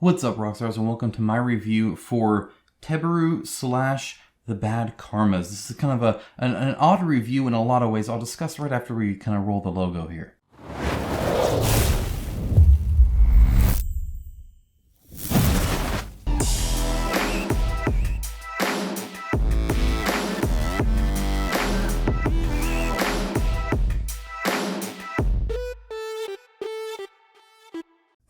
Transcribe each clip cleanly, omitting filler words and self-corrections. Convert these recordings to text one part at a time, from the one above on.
What's up, Rockstars, and welcome to my review for Teburu the Bad Karmas. This is kind of an odd review in a lot of ways. I'll discuss right after we kind of roll the logo here.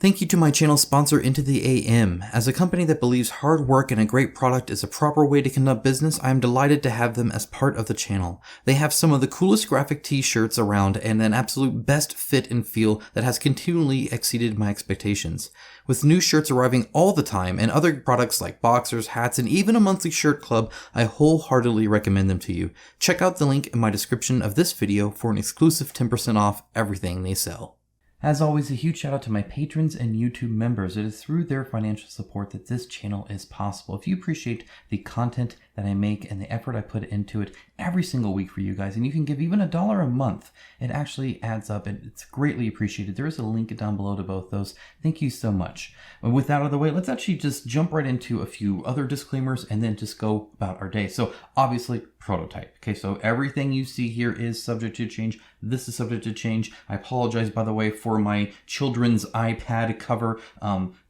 Thank you to my channel sponsor Into the AM. As a company that believes hard work and a great product is a proper way to conduct business, I am delighted to have them as part of the channel. They have some of the coolest graphic t-shirts around and an absolute best fit and feel that has continually exceeded my expectations. With new shirts arriving all the time and other products like boxers, hats, and even a monthly shirt club, I wholeheartedly recommend them to you. Check out the link in my description of this video for an exclusive 10% off everything they sell. As always, a huge shout out to my patrons and YouTube members. It is through their financial support that this channel is possible. If you appreciate the content that I make and the effort I put into it every single week for you guys, and you can give even $1 a month, it actually adds up and it's greatly appreciated. There is a link down below to both those. Thank you so much. With that out of the way, let's actually just jump right into a few other disclaimers and then just go about our day. So obviously, prototype. Okay, so everything you see here is subject to change. This is subject to change. I apologize, by the way, for my children's iPad cover.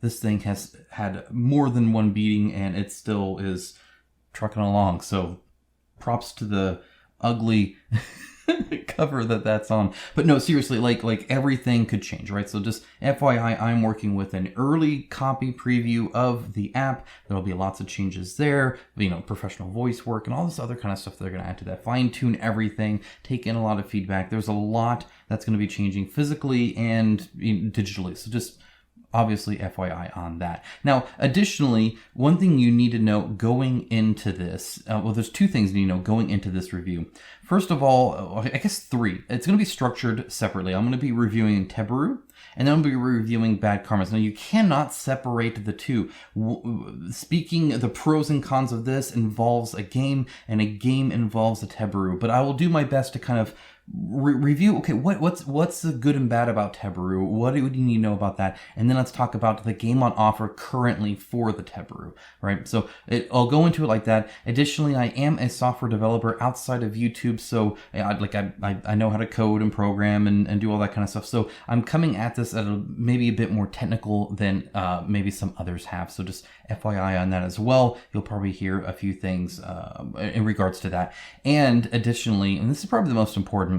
This thing has had more than one beating and it still is trucking along. So props to the ugly cover that's on. But no, seriously, like everything could change, right? So just FYI, I'm working with an early copy preview of the app. There'll be lots of changes there, you know, professional voice work and all this other kind of stuff they're going to add to that. Fine tune everything, take in a lot of feedback. There's a lot that's going to be changing physically and digitally. So just obviously FYI on that. Now, additionally, one thing you need to know going into this, well, there's two things you need to know going into this review. First of all, I guess three. It's going to be structured separately. I'm going to be reviewing Teburu, and then I'm going to be reviewing Bad Karmas. Now, you cannot separate the two. Speaking the pros and cons of this involves a game, and a game involves a Teburu. But I will do my best to kind of review, okay, what's the good and bad about Teburu? What do you need to know about that? And then let's talk about the game on offer currently for the Teburu, right? So I'll go into it like that. Additionally, I am a software developer outside of YouTube, so I know how to code and program and do all that kind of stuff. So I'm coming at this at maybe a bit more technical than maybe some others have. So just FYI on that as well. You'll probably hear a few things in regards to that. And additionally, and this is probably the most important,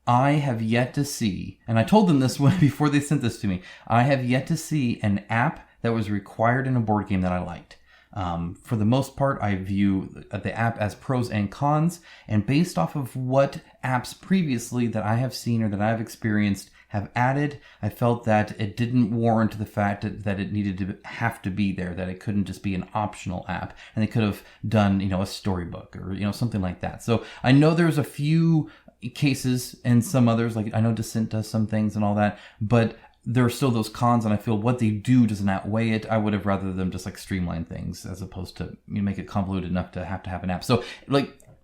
I have yet to see, and I told them this before they sent this to me, I have yet to see an app that was required in a board game that I liked. For the most part, I view the app as pros and cons, and based off of what apps previously that I have seen or that I've experienced have added, I felt that it didn't warrant the fact that it needed to have to be there, that it couldn't just be an optional app, and they could have done, a storybook or, something like that. So I know there's a few cases and some others, like I know Descent does some things and all that, but there are still those cons, and I feel what they do doesn't outweigh it. I would have rather them just streamline things as opposed to make it convoluted enough to have an app. So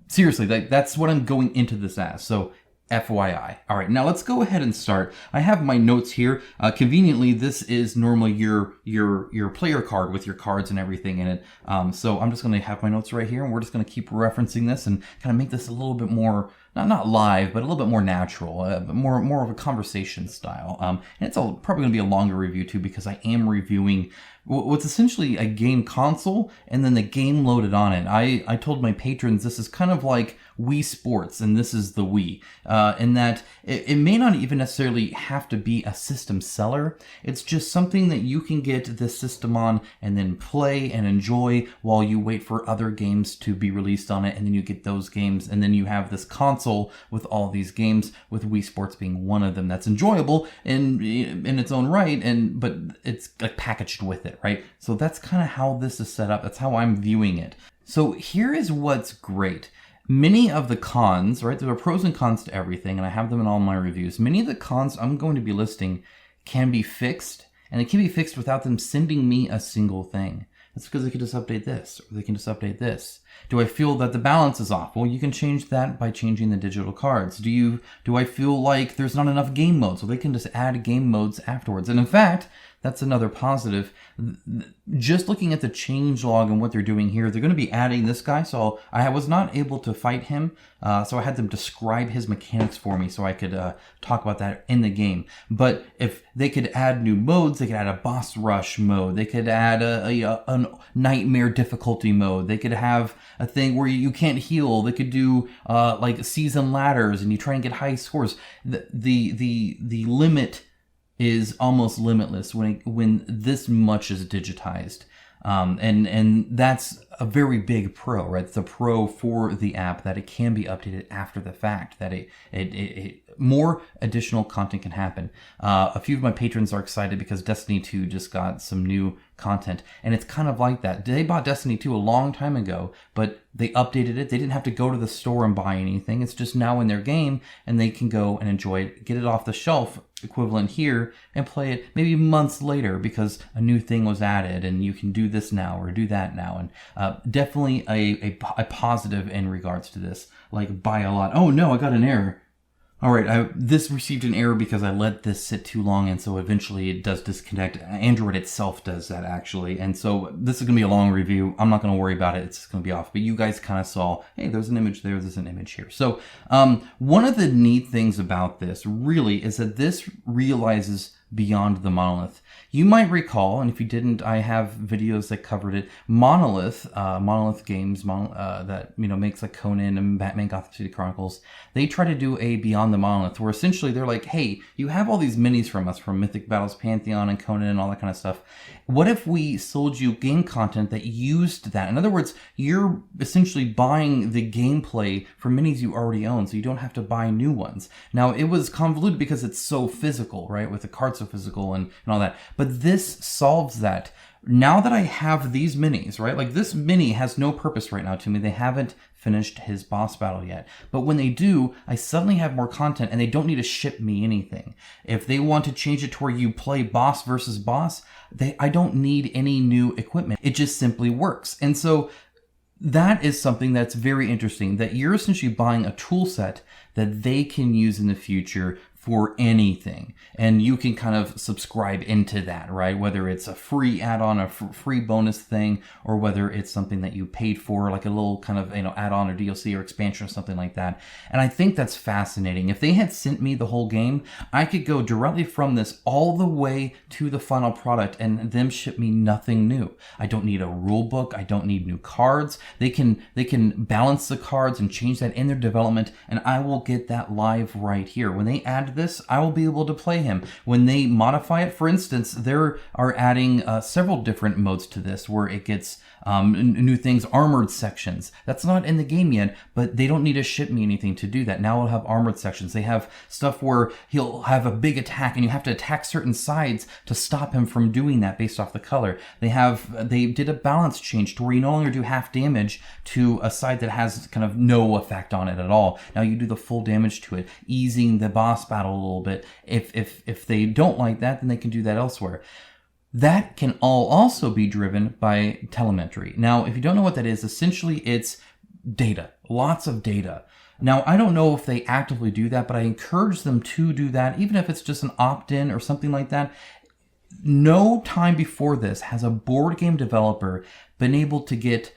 seriously, that's what I'm going into this as. So FYI. All right, now let's go ahead and start. I have my notes here. Conveniently, this is normally your player card with your cards and everything in it. So I'm just going to have my notes right here, and we're just going to keep referencing this and kind of make this a little bit more, not live, but a little bit more natural, more of a conversation style. And it's probably going to be a longer review too, because I am reviewing what's essentially a game console and then the game loaded on it. I told my patrons this is kind of like Wii Sports, and this is the Wii, in that it may not even necessarily have to be a system seller. It's just something that you can get this system on and then play and enjoy while you wait for other games to be released on it, and then you get those games, and then you have this console with all these games, with Wii Sports being one of them that's enjoyable in its own right, but it's packaged with it, right? So that's kind of how this is set up. That's how I'm viewing it. So here is what's great. Many of the cons, right, there are pros and cons to everything, and I have them in all my reviews. Many of the cons I'm going to be listing can be fixed, and it can be fixed without them sending me a single thing. That's because they can just update this, or they can just update this. Do I feel that the balance is off? Well, you can change that by changing the digital cards. Do I feel like there's not enough game modes? Well, they can just add game modes afterwards. And in fact, that's another positive. Just looking at the changelog and what they're doing here, they're going to be adding this guy. So I was not able to fight him, so I had them describe his mechanics for me so I could talk about that in the game. But if they could add new modes, they could add a boss rush mode. They could add a nightmare difficulty mode. They could have a thing where you can't heal. They could do like season ladders and you try and get high scores. The limit is almost limitless when this much is digitized. And that's a very big pro, right? It's a pro for the app that it can be updated after the fact, that it more additional content can happen. A few of my patrons are excited because Destiny 2 just got some new content, and it's kind of like that. They bought Destiny 2 a long time ago, but they updated it. They didn't have to go to the store and buy anything. It's just now in their game, and they can go and enjoy it, get it off the shelf, equivalent here, and play it maybe months later because a new thing was added, and you can do this now or do that now. And definitely a positive in regards to this. Like, buy a lot. Oh no, I got an error. All right, this received an error because I let this sit too long, and so eventually it does disconnect. Android itself does that, actually. And so this is going to be a long review. I'm not going to worry about it. It's going to be off. But you guys kind of saw, hey, there's an image there, there's an image here. So one of the neat things about this, really, is that this realizes beyond the monolith. You might recall, and if you didn't, I have videos that covered it. Monolith Games, that makes like Conan and Batman Gotham City Chronicles. They try to do a Beyond the Monolith, where essentially they're like, hey, you have all these minis from us, from Mythic Battles Pantheon and Conan and all that kind of stuff. What if we sold you game content that used that? In other words, you're essentially buying the gameplay for minis you already own, so you don't have to buy new ones. Now, it was convoluted because it's so physical, right? With the cards so physical and all that. But this solves that. Now that I have these minis, right? Like, this mini has no purpose right now to me. They haven't finished his boss battle yet. But when they do, I suddenly have more content and they don't need to ship me anything. If they want to change it to where you play boss versus boss, I don't need any new equipment. It just simply works. And so that is something that's very interesting, that you're essentially buying a tool set that they can use in the future for anything. And you can kind of subscribe into that, right? Whether it's a free add-on, a free bonus thing, or whether it's something that you paid for, like a little kind of, add-on or DLC or expansion or something like that. And I think that's fascinating. If they had sent me the whole game, I could go directly from this all the way to the final product and them ship me nothing new. I don't need a rule book. I don't need new cards. They can balance the cards and change that in their development, and I will get that live right here. When they add this, I will be able to play him. When they modify it, for instance, there are adding several different modes to this where it gets new things, armored sections. That's not in the game yet, but they don't need to ship me anything to do that. Now I'll have armored sections. They have stuff where he'll have a big attack and you have to attack certain sides to stop him from doing that based off the color. They did a balance change to where you no longer do half damage to a side that has kind of no effect on it at all. Now you do the full damage to it, easing the boss battle a little bit. If they don't like that, then they can do that elsewhere. That can all also be driven by telemetry. Now, if you don't know what that is, essentially it's data, lots of data. Now, I don't know if they actively do that, but I encourage them to do that, even if it's just an opt-in or something like that. No time before this has a board game developer been able to get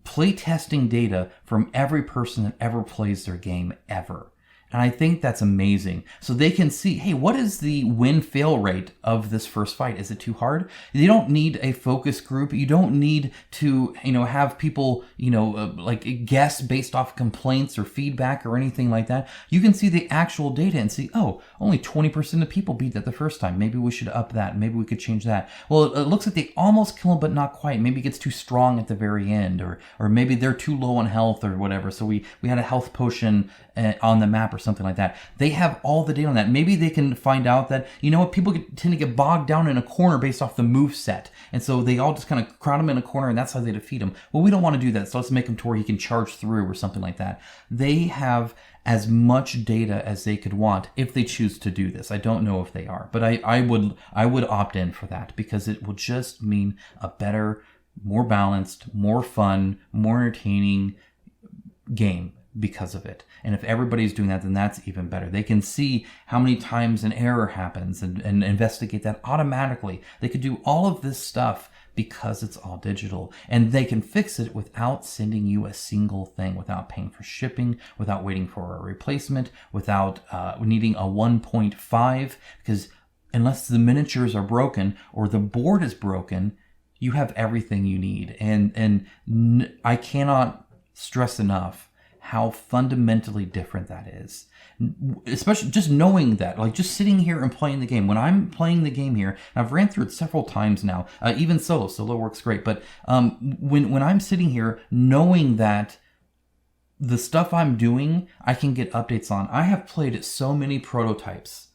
playtesting data from every person that ever plays their game ever. And I think that's amazing. So they can see, hey, what is the win-fail rate of this first fight? Is it too hard? You don't need a focus group. You don't need to, have people, like guess based off complaints or feedback or anything like that. You can see the actual data and see, oh, only 20% of people beat that the first time. Maybe we should up that. Maybe we could change that. Well, it looks like they almost kill him, but not quite. Maybe it gets too strong at the very end, or maybe they're too low on health or whatever. So we had a health potion on the map or something like that. They have all the data on that. Maybe they can find out that, people tend to get bogged down in a corner based off the move set. And so they all just kind of crowd him in a corner and that's how they defeat him. Well, we don't want to do that. So let's make him to where he can charge through or something like that. They have as much data as they could want if they choose to do this. I don't know if they are, but I would opt in for that because it will just mean a better more balanced, more fun, more entertaining game because of it. And if everybody's doing that, then that's even better. They can see how many times an error happens and investigate that automatically. They could do all of this stuff because it's all digital, and they can fix it without sending you a single thing, without paying for shipping, without waiting for a replacement, without needing a 1.5, because unless the miniatures are broken or the board is broken, you have everything you need. And I cannot stress enough how fundamentally different that is. Especially just knowing that, like just sitting here and playing the game. When I'm playing the game here, and I've ran through it several times now, even solo works great. But when I'm sitting here knowing that the stuff I'm doing, I can get updates on. I have played so many prototypes.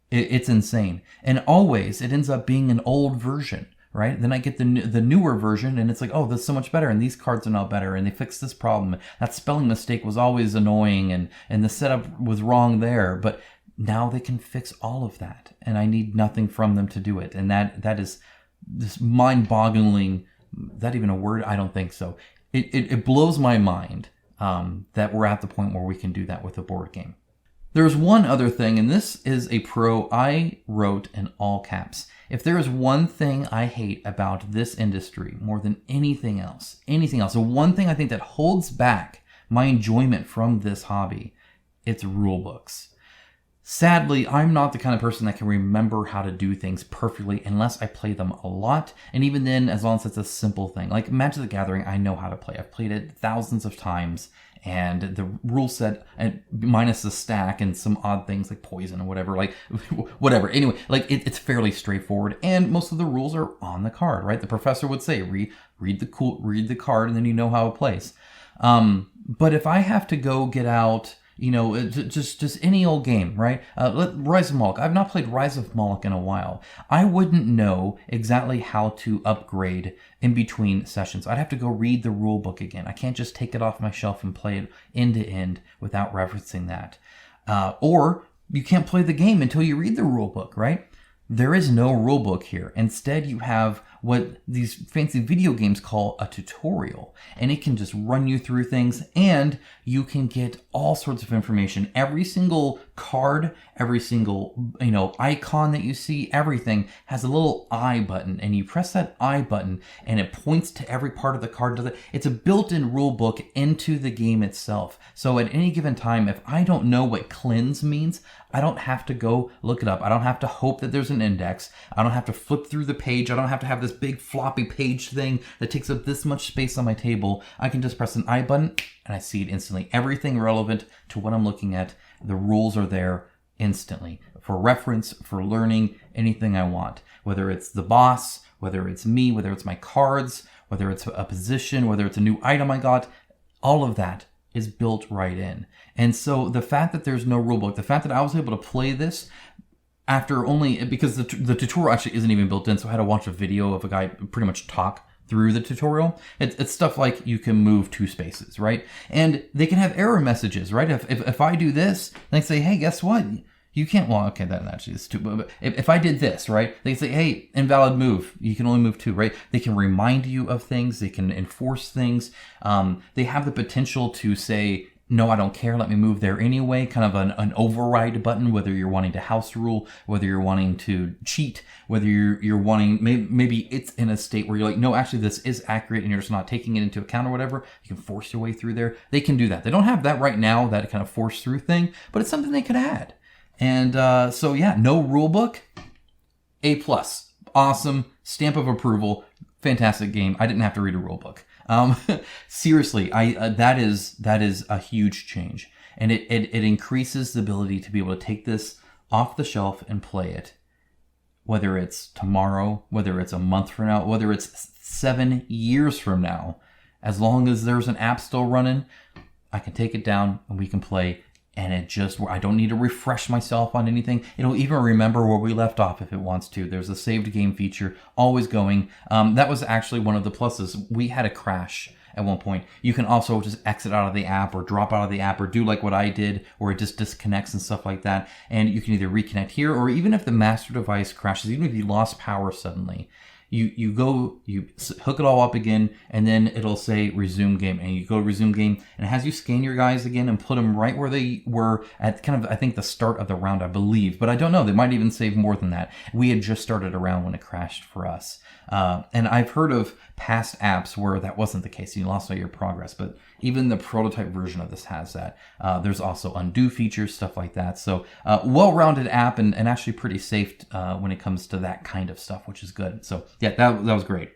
It's insane. And always it ends up being an old version. Right? Then I get the newer version, and it's like, oh, that's so much better, and these cards are now better, and they fixed this problem. That spelling mistake was always annoying, and the setup was wrong there, but now they can fix all of that, and I need nothing from them to do it. And that is this mind-boggling. Is that even a word? I don't think so. It blows my mind that we're at the point where we can do that with a board game. There's one other thing, and this is a pro I wrote in all caps. If there is one thing I hate about this industry more than anything else, the one thing I think that holds back my enjoyment from this hobby, it's rule books. Sadly, I'm not the kind of person that can remember how to do things perfectly unless I play them a lot. And even then, as long as it's a simple thing. Like Magic the Gathering, I know how to play. I've played it thousands of times. And the rule set, minus the stack and some odd things like poison or whatever, like whatever. Anyway, like it's fairly straightforward, and most of the rules are on the card, right? The professor would say, read the card, and then you know how it plays. But if I have to go get out, just any old game, right? Rise of Moloch. I've not played Rise of Moloch in a while. I wouldn't know exactly how to upgrade in between sessions. I'd have to go read the rule book again. I can't just take it off my shelf and play it end to end without referencing that. Or you can't play the game until you read the rule book, right? There is no rule book here. Instead, you have what these fancy video games call a tutorial, and it can just run you through things, and you can get all sorts of information. Every single card, every single icon that you see, everything has a little I button, and you press that I button and it points to every part of the card. It's a built-in rule book into the game itself. So at any given time, if I don't know what cleanse means, I don't have to go look it up. I don't have to hope that there's an index. I don't have to flip through the page. I don't have to have this big floppy page thing that takes up this much space on my table. I can just press an I button and I see it instantly. Everything relevant to what I'm looking at, the rules are there instantly. For reference, for learning, anything I want. Whether it's the boss, whether it's me, whether it's my cards, whether it's a position, whether it's a new item I got, all of that is built right in. And so the fact that there's no rulebook, the fact that I was able to play this after only, because the tutorial actually isn't even built in, so I had to watch a video of a guy pretty much talk through the tutorial. It's stuff like you can move 2 spaces, right? And they can have error messages, right? If I do this, they say, hey, guess what? You can't, well, okay, that actually is too, but if I did this, right, they say, hey, invalid move, you can only move 2, right? They can remind you of things, they can enforce things. They have the potential to say, no, I don't care, let me move there anyway, kind of an override button, whether you're wanting to house rule, whether you're wanting to cheat, whether you're wanting, maybe it's in a state where you're like, no, actually this is accurate and you're just not taking it into account or whatever. You can force your way through there. They can do that. They don't have that right now, that kind of force through thing, but it's something they could add. And so yeah, no rule book, A+, awesome, stamp of approval, fantastic game. I didn't have to read a rule book. Seriously, that is a huge change, and it increases the ability to be able to take this off the shelf and play it, whether it's tomorrow, whether it's a month from now, whether it's 7 years from now. As long as there's an app still running, I can take it down and we can play. And I don't need to refresh myself on anything. It'll even remember where we left off if it wants to. There's a saved game feature always going. That was actually one of the pluses. We had a crash at one point. You can also just exit out of the app or drop out of the app or do like what I did where it just disconnects and stuff like that. And you can either reconnect here, or even if the master device crashes, even if you lost power suddenly, you hook it all up again, and then it'll say resume game, and you go to resume game, and it has you scan your guys again and put them right where they were at kind of, I think, the start of the round, I believe, but I don't know. They might even save more than that. We had just started a round when it crashed for us. And I've heard of past apps where that wasn't the case. You lost all your progress, but even the prototype version of this has that. There's also undo features, stuff like that. So well-rounded app and actually pretty safe when it comes to that kind of stuff, which is good. So yeah, that was great.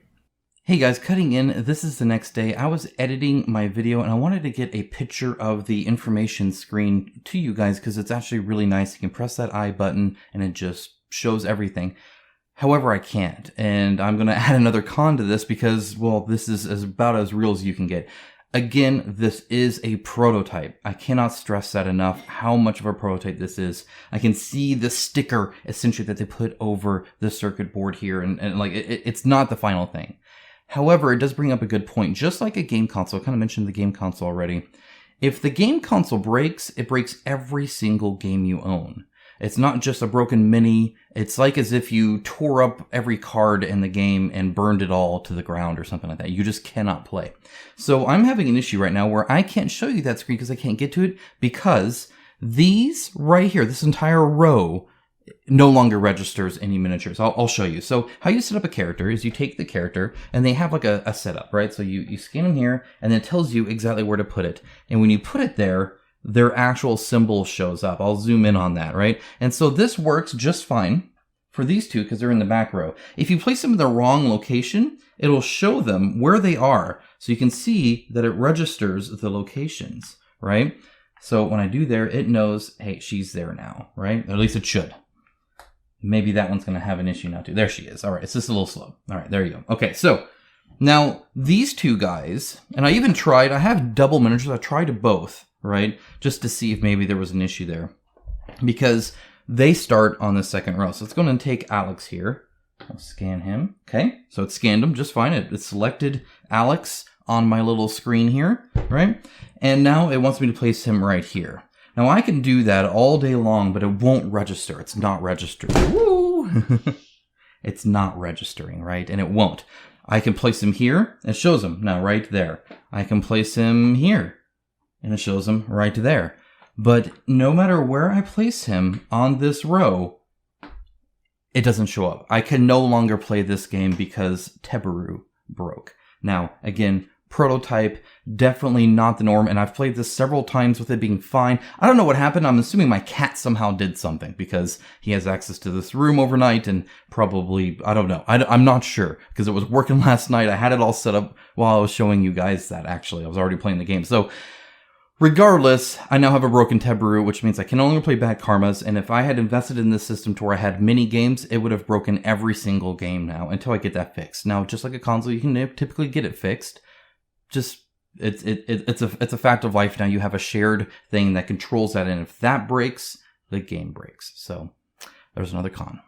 Hey guys, cutting in, this is the next day. I was editing my video and I wanted to get a picture of the information screen to you guys because it's actually really nice. You can press that I button and it just shows everything. However, I can't, and I'm going to add another con to this because, well, this is about as real as you can get. Again, this is a prototype. I cannot stress that enough, how much of a prototype this is. I can see the sticker, essentially, that they put over the circuit board here, and like, it's not the final thing. However, it does bring up a good point. Just like a game console, I kind of mentioned the game console already. If the game console breaks, it breaks every single game you own. It's not just a broken mini. It's like as if you tore up every card in the game and burned it all to the ground or something like that. You just cannot play. So I'm having an issue right now where I can't show you that screen because I can't get to it because these right here, this entire row, no longer registers any miniatures. I'll show you. So how you set up a character is you take the character and they have like a setup, right? So you scan them here and it tells you exactly where to put it. And when you put it there, their actual symbol shows up. I'll zoom in on that, right? And so this works just fine for these two because they're in the back row. If you place them in the wrong location, it'll show them where they are. So you can see that it registers the locations, right? So when I do there, it knows, hey, she's there now, right? Or at least it should. Maybe that one's going to have an issue now too. There she is. All right, it's just a little slow. All right, there you go. Okay, so now these two guys, and I even tried, I have double miniatures. I tried both, right? Just to see if maybe there was an issue there. Because they start on the second row. So it's going to take Alex here. I'll scan him. Okay, so it scanned him just fine. It selected Alex on my little screen here, right? And now it wants me to place him right here. Now I can do that all day long, but it won't register. It's not registered. Woo! It's not registering, right? And it won't. I can place him here. It shows him now right there. I can place him here. And it shows him right there. But no matter where I place him on this row, it doesn't show up. I can no longer play this game because Teburu broke. Now, again, prototype, definitely not the norm, and I've played this several times with it being fine. I don't know what happened. I'm assuming my cat somehow did something because he has access to this room overnight and probably, I don't know. I'm not sure because it was working last night. I had it all set up while I was showing you guys that, actually. I was already playing the game. So regardless, I now have a broken Teburu, which means I can only play Bad Karmas, and if I had invested in this system to where I had mini games, it would have broken every single game now until I get that fixed. Now, just like a console, you can typically get it fixed. Just, it's a fact of life now. You have a shared thing that controls that, and if that breaks, the game breaks. So, there's another con.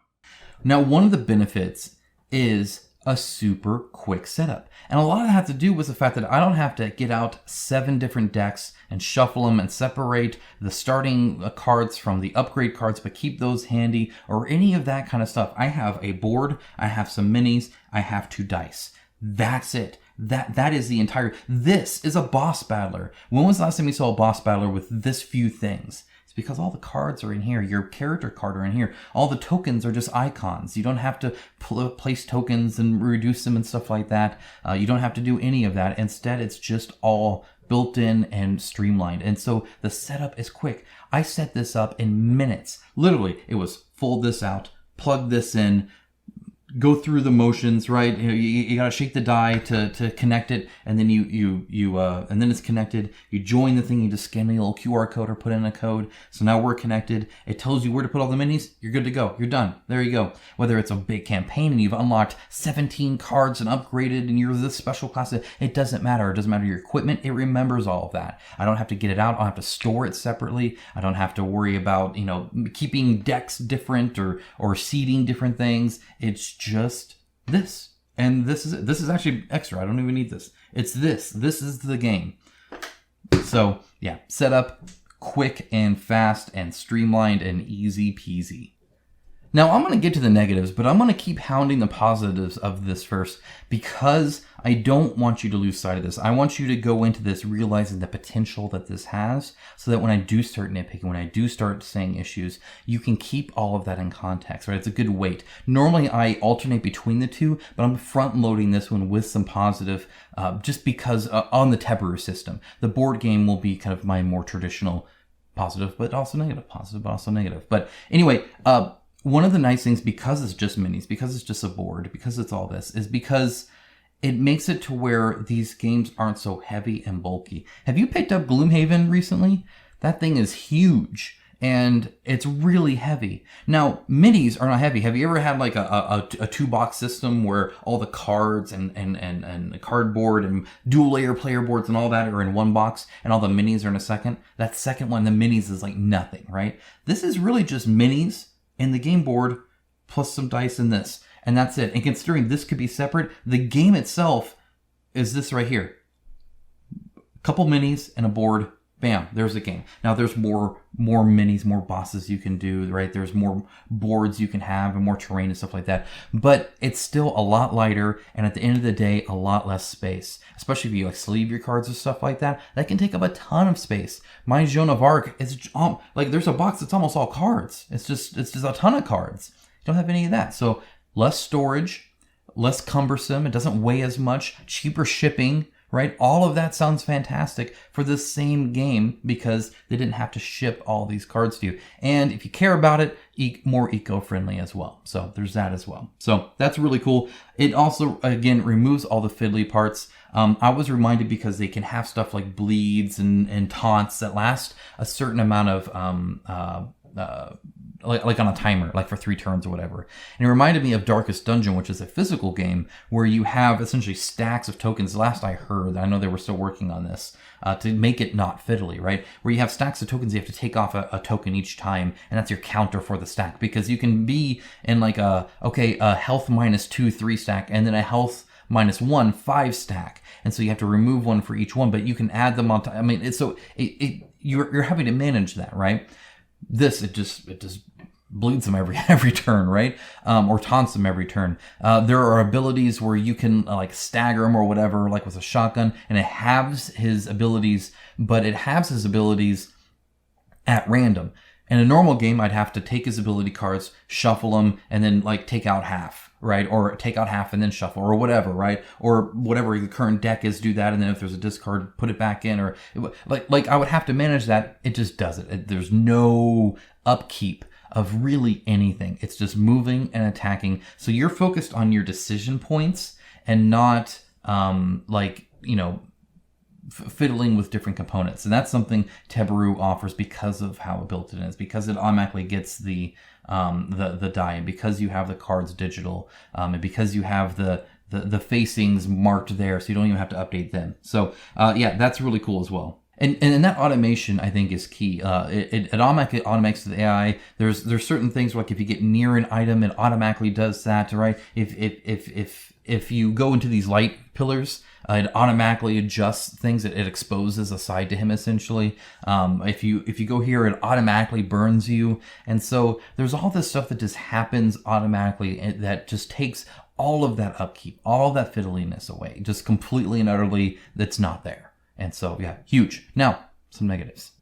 Now, one of the benefits is a super quick setup. And a lot of that has to do with the fact that I don't have to get out 7 different decks and shuffle them and separate the starting cards from the upgrade cards, but keep those handy or any of that kind of stuff. I have a board, I have some minis, I have 2 dice. That's it. That is the entire, this is a boss battler. When was the last time you saw a boss battler with this few things? Because all the cards are in here. Your character card are in here. All the tokens are just icons. You don't have to place tokens and reduce them and stuff like that. You don't have to do any of that. Instead, it's just all built in and streamlined. And so the setup is quick. I set this up in minutes. Literally, it was fold this out, plug this in, go through the motions, right? You gotta shake the die to connect it, and then and then it's connected. You join the thing, you just scan the little QR code or put in a code. So now we're connected. It tells you where to put all the minis. You're good to go. You're done. There you go. Whether it's a big campaign and you've unlocked 17 cards and upgraded and you're this special class, it doesn't matter. It doesn't matter your equipment. It remembers all of that. I don't have to get it out. I don't have to store it separately. I don't have to worry about, keeping decks different or seeding different things. It's just this. And this is actually extra. I don't even need this. It's this. This is the game. So yeah, setup quick and fast and streamlined and easy peasy. Now, I'm going to get to the negatives, but I'm going to keep hounding the positives of this first because I don't want you to lose sight of this. I want you to go into this realizing the potential that this has so that when I do start nitpicking, when I do start saying issues, you can keep all of that in context, right? It's a good weight. Normally, I alternate between the two, but I'm front-loading this one with some positive just because on the Teburu system. The board game will be kind of my more traditional positive, but also negative. Positive, but also negative. But anyway, one of the nice things, because it's just minis, because it's just a board, because it's all this, is because it makes it to where these games aren't so heavy and bulky. Have you picked up Gloomhaven recently? That thing is huge, and it's really heavy. Now, minis are not heavy. Have you ever had like a two-box system where all the cards and the cardboard and dual-layer player boards and all that are in one box, and all the minis are in a second? That second one, the minis, is like nothing, right? This is really just minis and the game board plus some dice in this, and that's it. And considering this could be separate, the game itself is this right here. A couple minis and a board, bam, there's a game. Now there's more minis, more bosses you can do, right? There's more boards you can have and more terrain and stuff like that. But it's still a lot lighter, and at the end of the day, a lot less space. Especially if you like sleeve your cards or stuff like that, that can take up a ton of space. My Joan of Arc is like there's a box that's almost all cards. It's just a ton of cards. You don't have any of that. So less storage, less cumbersome. It doesn't weigh as much. Cheaper shipping. Right? All of that sounds fantastic for the same game because they didn't have to ship all these cards to you. And if you care about it, more eco-friendly as well. So there's that as well. So that's really cool. It also, again, removes all the fiddly parts. I was reminded because they can have stuff like bleeds and taunts that last a certain amount of like on a timer, like for 3 turns or whatever. And it reminded me of Darkest Dungeon, which is a physical game where you have essentially stacks of tokens. Last I heard, I know they were still working on this to make it not fiddly, right? Where you have stacks of tokens, you have to take off a token each time, and that's your counter for the stack. Because you can be in like a health -2 3 stack, and then a health -1 5 stack, and so you have to remove one for each one, but you can add them on top. I mean, you're having to manage that, right? This it just bleeds them every turn, right? Or taunts them every turn. There are abilities where you can like stagger him or whatever, like with a shotgun, and it halves his abilities, but it halves his abilities at random. In a normal game, I'd have to take his ability cards, shuffle them, and then like take out half, right? Or take out half and then shuffle, or whatever, right? Or whatever the current deck is, do that, and then if there's a discard, put it back in, or like I would have to manage that. It just does it. There's no upkeep of really anything. It's just moving and attacking. So you're focused on your decision points and not fiddling with different components. And that's something Teburu offers because of how built it is, because it automatically gets the die, and because you have the cards digital, and because you have the facings marked there, so you don't even have to update them. So yeah, that's really cool as well. And that automation, I think, is key. It automatically automates the AI. There's certain things like if you get near an item, it automatically does that, right? If you go into these light pillars, it automatically adjusts things. It exposes a side to him, essentially. If you go here, it automatically burns you. And so there's all this stuff that just happens automatically that just takes all of that upkeep, all of that fiddliness away, just completely and utterly. That's not there. And so, yeah, huge. Now, some negatives.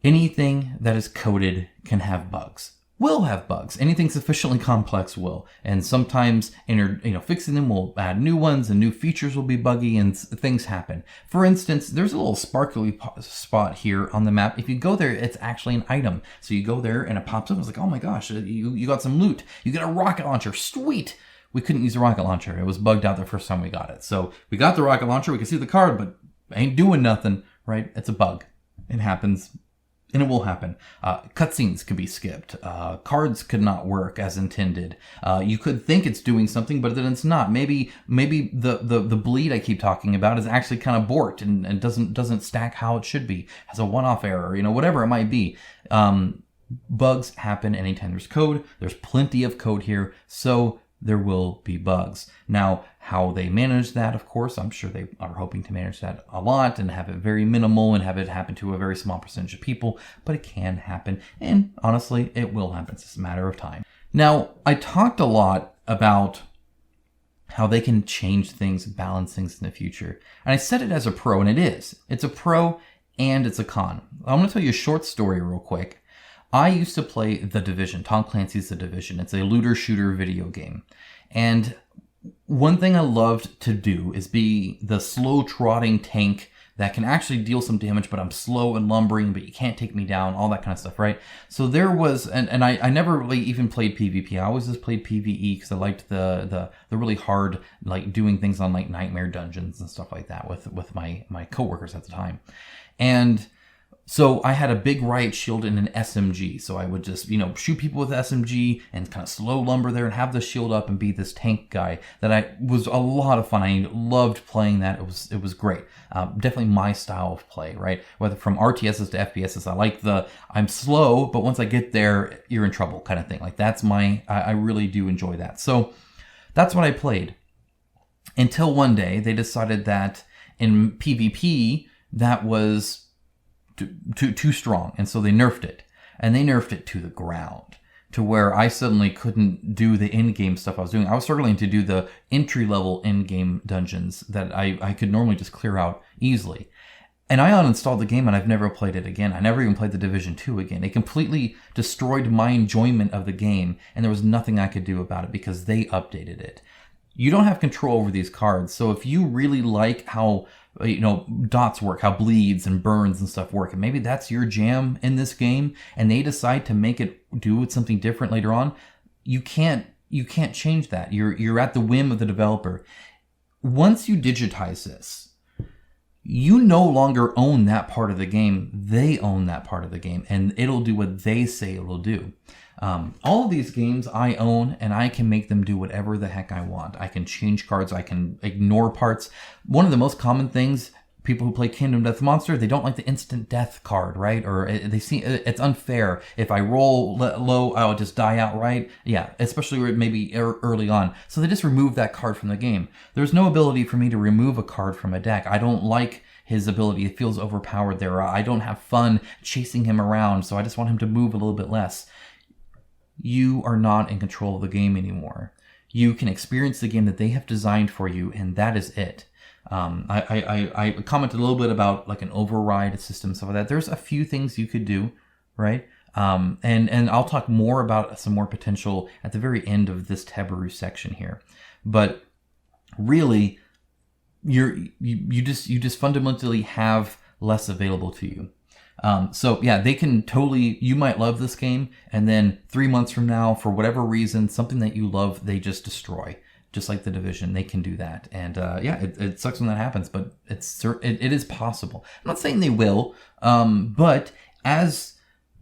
Anything that is coded can have bugs. Will have bugs. Anything sufficiently complex will. And sometimes, fixing them will add new ones, and new features will be buggy, and things happen. For instance, there's a little sparkly spot here on the map. If you go there, it's actually an item. So you go there, and it pops up. It's like, oh my gosh, you got some loot. You get a rocket launcher. Sweet! We couldn't use a rocket launcher. It was bugged out the first time we got it. So we got the rocket launcher. We can see the card, but ain't doing nothing, right? It's a bug. It happens, and it will happen. Cutscenes could be skipped. Cards could not work as intended. You could think it's doing something, but then it's not. Maybe the bleed I keep talking about is actually kind of borked and doesn't stack how it should be. Has a one-off error, whatever it might be. Bugs happen anytime there's code. There's plenty of code here, so there will be bugs. Now, how they manage that, of course, I'm sure they are hoping to manage that a lot and have it very minimal and have it happen to a very small percentage of people, but it can happen, and honestly, it will happen. It's just a matter of time. Now, I talked a lot about how they can change things, balance things in the future. And I said it as a pro, and it is. It's a pro and it's a con. I'm going to tell you a short story real quick. I used to play The Division, Tom Clancy's The Division. It's a looter shooter video game. And one thing I loved to do is be the slow trotting tank that can actually deal some damage, but I'm slow and lumbering, but you can't take me down, all that kind of stuff, right? So there was, and I never really even played PvP. I always just played PvE because I liked the really hard, like doing things on like nightmare dungeons and stuff like that with my coworkers at the time. And so I had a big riot shield and an SMG. So I would just, shoot people with SMG and kind of slow lumber there and have the shield up and be this tank guy that was a lot of fun. I loved playing that. It was great. Definitely my style of play, right? Whether from RTSs to FPSs, I like I'm slow, but once I get there, you're in trouble kind of thing. Like that's I really do enjoy that. So that's what I played until one day they decided that in PvP, that was too strong, and so they nerfed it, and they nerfed it to the ground to where I suddenly couldn't do the in-game stuff I was doing. I was struggling to do the entry-level in-game dungeons that I could normally just clear out easily. And I uninstalled the game and I've never played it again. I never even played the Division 2 again. It completely destroyed my enjoyment of the game, and there was nothing I could do about it because they updated it. You don't have control over these cards, so if you really like how dots work, how bleeds and burns and stuff work, and maybe that's your jam in this game, and they decide to make it do something different later on, you can't change that. You're at the whim of the developer. Once you digitize this, you no longer own that part of the game. They own that part of the game, and it'll do what they say it will do. All of these games I own, and I can make them do whatever the heck I want. I can change cards. I can ignore parts. One of the most common things, people who play Kingdom Death Monster, they don't like the instant death card, right? Or they see it's unfair. If I roll low, I'll just die outright. Yeah, especially maybe early on. So they just remove that card from the game. There's no ability for me to remove a card from a deck. I don't like his ability. It feels overpowered there. I don't have fun chasing him around, so I just want him to move a little bit less. You are not in control of the game anymore. You can experience the game that they have designed for you, and that is it. I commented a little bit about like an override system, stuff like that. There's a few things you could do, right? And I'll talk more about some more potential at the very end of this Teburu section here. But really, you just fundamentally have less available to you. So yeah, they can totally, you might love this game, and then 3 months from now, for whatever reason, something that you love, they just destroy. Just like The Division, they can do that. And yeah, it sucks when that happens, but it is possible. I'm not saying they will, but as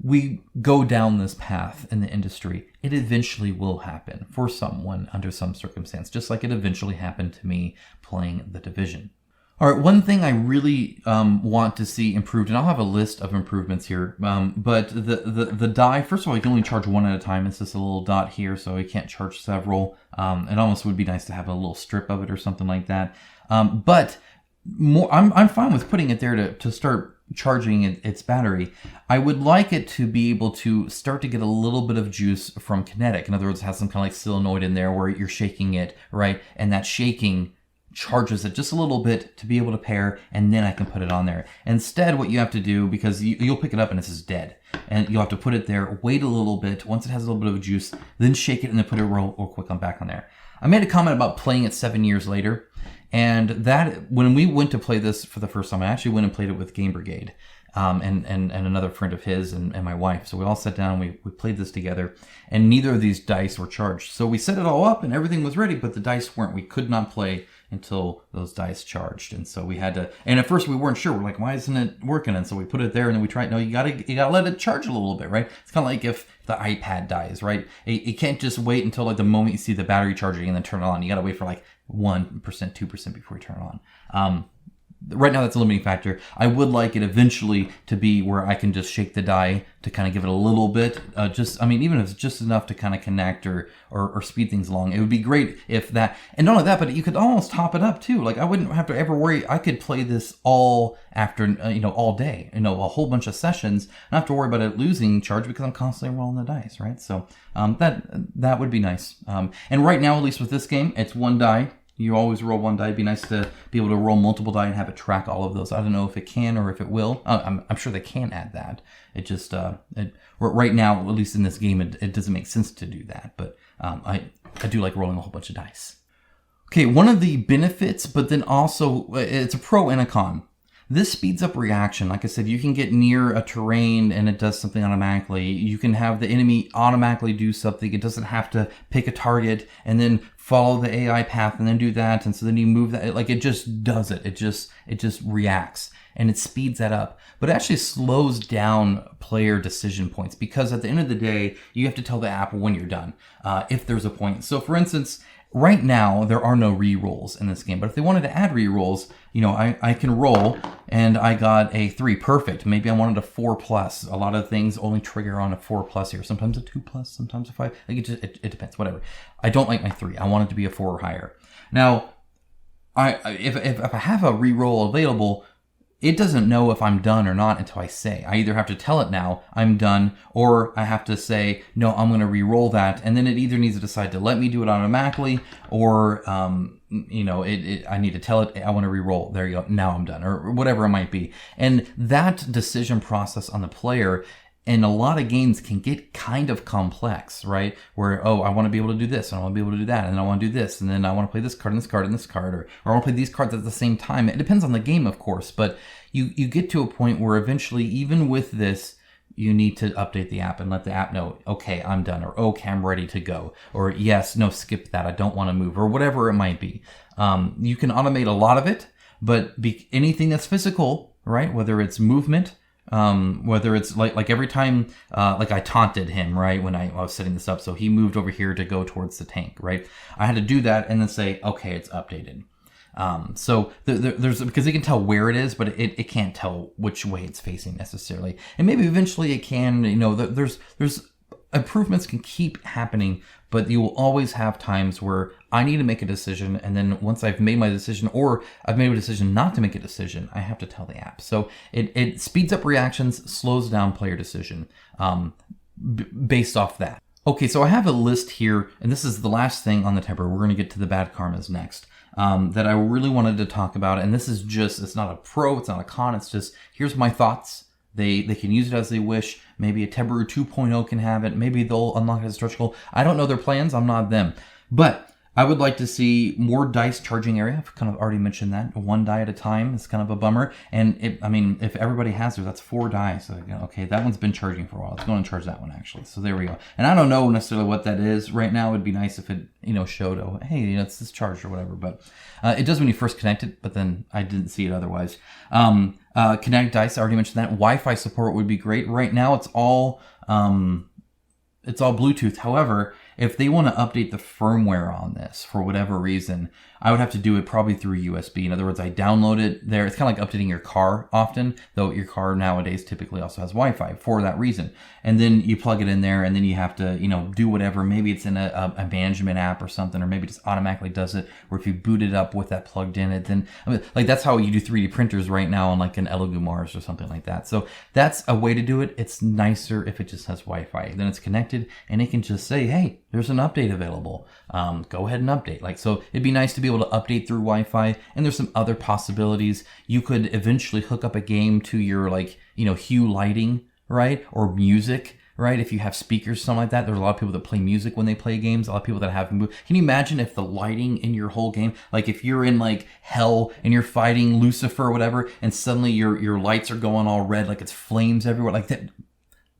we go down this path in the industry, it eventually will happen for someone under some circumstance, just like it eventually happened to me playing The Division. All right, one thing I really want to see improved, and I'll have a list of improvements here, but the die, first of all, you can only charge one at a time. It's just a little dot here, so you can't charge several. It almost would be nice to have a little strip of it or something like that. But more, I'm fine with putting it there to start charging its battery. I would like it to be able to start to get a little bit of juice from kinetic. In other words, have some kind of like solenoid in there where you're shaking it, right? And that shaking charges it just a little bit to be able to pair, and then I can put it on there. Instead, what you have to do, because you'll pick it up and it's just dead, and you'll have to put it there, wait a little bit, once it has a little bit of juice, then shake it and then put it real quick on back on there. I made a comment about playing it 7 years later, and that, when we went to play this for the first time, I actually went and played it with Game Brigade, and another friend of his and my wife. So we all sat down, we played this together, and neither of these dice were charged. So we set it all up and everything was ready, but the dice weren't. We could not play until those dice charged. And so we had to, and at first we weren't sure. We're like, why isn't it working? And so we put it there and then we tried, no, you gotta let it charge a little bit, right? It's kind of like if the iPad dies, right? You can't just wait until like the moment you see the battery charging and then turn it on. You gotta wait for like 1%, 2% before you turn it on. right now that's a limiting factor. I would like it eventually to be where I can just shake the die to kind of give it a little bit, even if it's just enough to kind of connect or speed things along. It would be great if that, and not only that, but you could almost top it up too. Like I wouldn't have to ever worry. I could play this all after, all day, a whole bunch of sessions. I don't have to worry about it losing charge because I'm constantly rolling the dice, right? So that would be nice. And right now, at least with this game, it's one die. You always roll one die. It'd be nice to be able to roll multiple die and have it track all of those. I don't know if it can or if it will. I'm sure they can add that. It just, right now, at least in this game, it doesn't make sense to do that. But I do like rolling a whole bunch of dice. Okay, one of the benefits, but then also it's a pro and a con. This speeds up reaction. Like I said, you can get near a terrain and it does something automatically. You can have the enemy automatically do something. It doesn't have to pick a target and then follow the AI path and then do that. And so then you move that. Like it just does it. It just reacts and it speeds that up. But it actually slows down player decision points because at the end of the day, you have to tell the app when you're done, if there's a point. So for instance, right now, there are no re-rolls in this game, but if they wanted to add re-rolls, I can roll and I got a 3, perfect. Maybe I wanted a 4+. A lot of things only trigger on a 4+ here. Sometimes a 2+, sometimes a 5. Like it depends, whatever. I don't like my 3. I want it to be a 4 or higher. Now, if I have a re-roll available, it doesn't know if I'm done or not until I say. I either have to tell it now, I'm done, or I have to say, no, I'm going to re-roll that. And then it either needs to decide to let me do it automatically, or, I need to tell it, I want to re-roll. There you go. Now I'm done, or whatever it might be. And that decision process on the player in a lot of games can get kind of complex, right? Where, I want to be able to do this, and I want to be able to do that, and I want to do this, and then I want to play this card and this card and this card, or I want to play these cards at the same time. It depends on the game, of course, but you get to a point where eventually, even with this, you need to update the app and let the app know, okay, I'm done, or okay, I'm ready to go, or yes, no, skip that, I don't want to move, or whatever it might be. You can automate a lot of it, but anything that's physical, right? Whether it's movement, whether it's like every time, like I taunted him, right, when I was setting this up, so he moved over here to go towards the tank, right? I had to do that and then say, okay, it's updated. So there's, because they can tell where it is, but it can't tell which way it's facing necessarily. And maybe eventually it can, there's improvements can keep happening, but you will always have times where I need to make a decision. And then once I've made my decision, or I've made a decision not to make a decision, I have to tell the app. So it speeds up reactions, slows down player decision, based off that. Okay, so I have a list here, and this is the last thing on the Teburu. We're going to get to the bad karmas next, that I really wanted to talk about. And this is just, it's not a pro, it's not a con, it's just, here's my thoughts. They can use it as they wish. Maybe a Teburu 2.0 can have it. Maybe they'll unlock it as a stretch goal. I don't know their plans. I'm not them. But I would like to see more dice charging area. I've kind of already mentioned that. 1 die at a time is kind of a bummer. And if everybody has theirs, that's 4 dice. So, okay, that one's been charging for a while. Let's go and charge that one, actually. So there we go. And I don't know necessarily what that is right now. It'd be nice if it, showed, oh, hey, it's this charged or whatever. But it does when you first connect it, but then I didn't see it otherwise. Kinetic dice, I already mentioned that. Wi-Fi support would be great. Right now, it's all Bluetooth. However, if they want to update the firmware on this for whatever reason, I would have to do it probably through USB. In other words, I download it there. It's kind of like updating your car often, though your car nowadays typically also has Wi-Fi for that reason. And then you plug it in there, and then you have to, do whatever. Maybe it's in a management app or something, or maybe it just automatically does it. Or if you boot it up with that plugged in, that's how you do 3D printers right now on like an Elegoo Mars or something like that. So that's a way to do it. It's nicer if it just has Wi-Fi. Then it's connected, and it can just say, hey, there's an update available. Go ahead and update. So it'd be nice to be able to update through Wi-Fi. And there's some other possibilities. You could eventually hook up a game to your hue lighting, right? Or music, right? If you have speakers, something like that. There's a lot of people that play music when they play games. A lot of people that have. Can you imagine if the lighting in your whole game, like if you're in like hell and you're fighting Lucifer or whatever, and suddenly your lights are going all red, like it's flames everywhere, like that.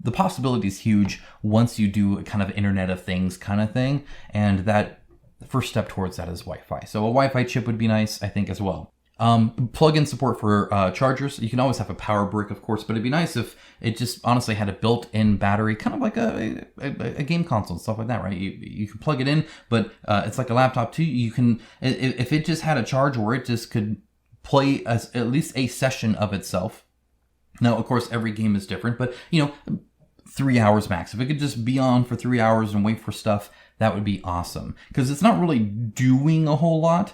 The possibility is huge once you do a kind of Internet of Things kind of thing. And that the first step towards that is Wi-Fi. So a Wi-Fi chip would be nice, I think, as well. Plug-in support for chargers. You can always have a power brick, of course, but it'd be nice if it just honestly had a built-in battery, kind of like a game console and stuff like that, right? You can plug it in, but it's like a laptop too. You can, if it just had a charge where it just could play at least a session of itself. Now, of course, every game is different, but 3 hours max. If it could just be on for 3 hours and wait for stuff, that would be awesome. Because it's not really doing a whole lot,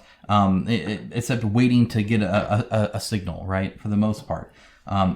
except waiting to get a signal, right? For the most part.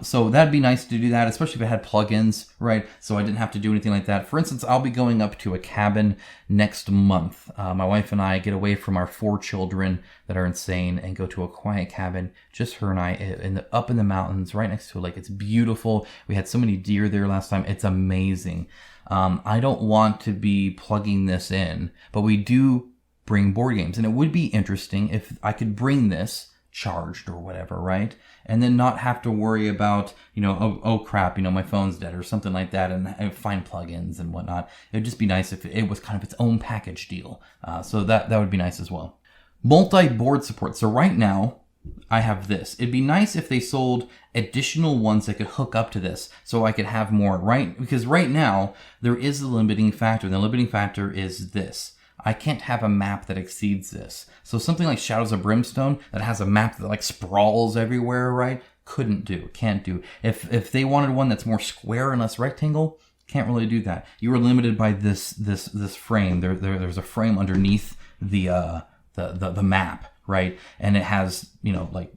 So that'd be nice to do that, especially if it had plugins, right? So I didn't have to do anything like that. For instance, I'll be going up to a cabin next month. My wife and I get away from our 4 children that are insane and go to a quiet cabin, just her and I, up in the mountains, right next to a lake. It's beautiful. We had so many deer there last time. It's amazing. I don't want to be plugging this in, but we do bring board games. And it would be interesting if I could bring this charged or whatever, right? And then not have to worry about, oh crap, my phone's dead or something like that, and find plugins and whatnot. It would just be nice if it was kind of its own package deal. So that would be nice as well. Multi-board support. So right now, I have this. It'd be nice if they sold additional ones that could hook up to this so I could have more, right? Because right now, there is a limiting factor. The limiting factor is this. I can't have a map that exceeds this. So something like Shadows of Brimstone that has a map that like sprawls everywhere, right? Can't do. If they wanted one that's more square and less rectangle, can't really do that. You were limited by this frame. There's a frame underneath the map, right? And it has, like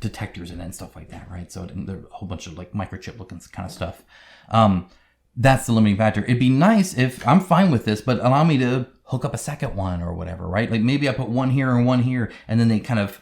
detectors in it and stuff like that, right? So there's a whole bunch of like microchip looking kind of stuff. That's the limiting factor. It'd be nice if I'm fine with this, but allow me to hook up a second one or whatever, right? Like maybe I put one here and one here, and then they kind of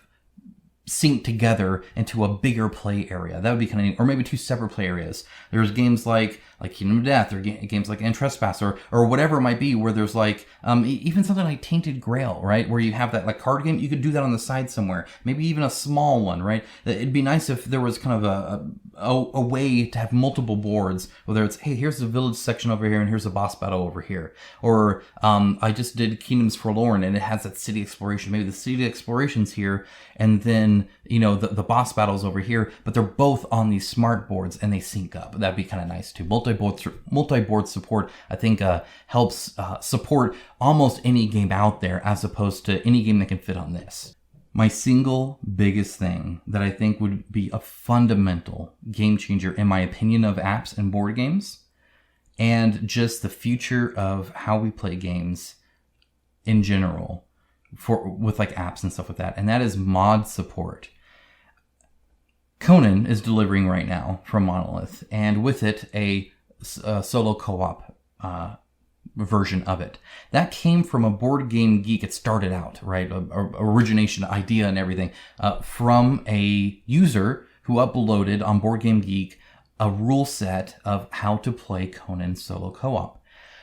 sync together into a bigger play area. That would be kind of neat. Or maybe 2 separate play areas. There's games like Kingdom of Death, or games like End Trespass, or whatever it might be, where there's like even something like Tainted Grail, right? Where you have that like card game. You could do that on the side somewhere. Maybe even a small one, right? It'd be nice if there was kind of a way to have multiple boards, whether it's, hey, here's the village section over here and here's the boss battle over here. Or I just did Kingdoms Forlorn and it has that city exploration. Maybe the city exploration's here and then, the boss battle's over here, but they're both on these smart boards and they sync up. That'd be kind of nice too. Multi-board support, I think, helps support almost any game out there as opposed to any game that can fit on this. My single biggest thing that I think would be a fundamental game changer, in my opinion, of apps and board games, and just the future of how we play games in general, with like apps and stuff like that, and that is mod support. Conan is delivering right now from Monolith, and with it a solo co-op version of it. That came from a Board Game Geek. It started out, right, origination idea and everything, from a user who uploaded on Board Game Geek a rule set of how to play Conan solo co-op.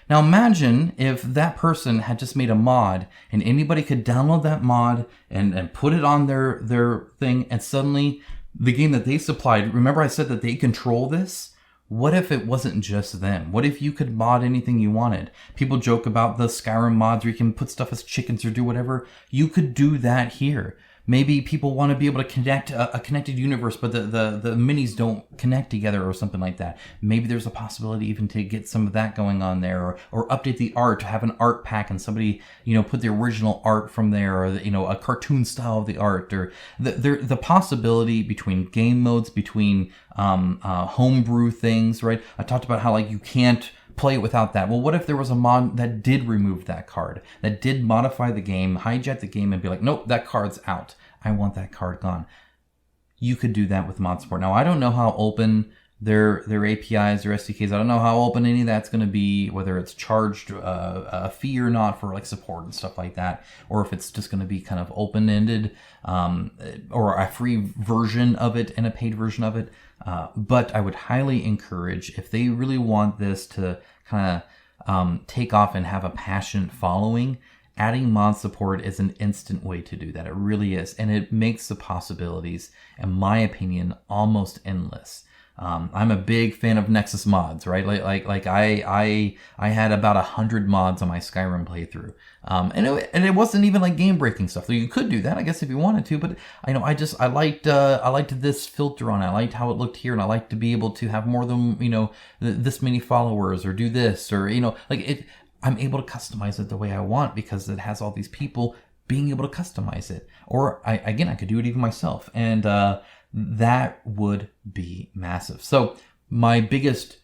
Now imagine if that person had just made a mod and anybody could download that mod and put it on their thing, and suddenly the game that they supplied, remember I said that they control this? What if it wasn't just them? What if you could mod anything you wanted? People joke about the Skyrim mods where you can put stuff as chickens or do whatever. You could do that here. Maybe people want to be able to connect a connected universe, but the minis don't connect together or something like that. Maybe there's a possibility even to get some of that going on there, or update the art, to have an art pack and somebody, put the original art from there, or, a cartoon style of the art, or the possibility between game modes, between homebrew things, right? I talked about how you can't play it without that. Well, what if there was a mod that did remove that card, that did modify the game, hijack the game, and be like, nope, that card's out. I want that card gone. You could do that with mod support. Now, I don't know how open their APIs or SDKs. I don't know how open any of that's going to be, whether it's charged a fee or not for support and stuff like that, or if it's just going to be kind of open-ended, or a free version of it and a paid version of it. But I would highly encourage, if they really want this to kind of take off and have a passionate following, adding mod support is an instant way to do that. It really is. And it makes the possibilities, in my opinion, almost endless. I'm a big fan of Nexus mods, right? I had about 100 mods on my Skyrim playthrough, and it wasn't even like game breaking stuff. So you could do that, I guess, if you wanted to. But I liked this filter on it. I liked how it looked here, and I liked to be able to have more than this many followers, or do this, or I'm able to customize it the way I want because it has all these people being able to customize it. Or I could do it even myself. And that would be massive. So my biggest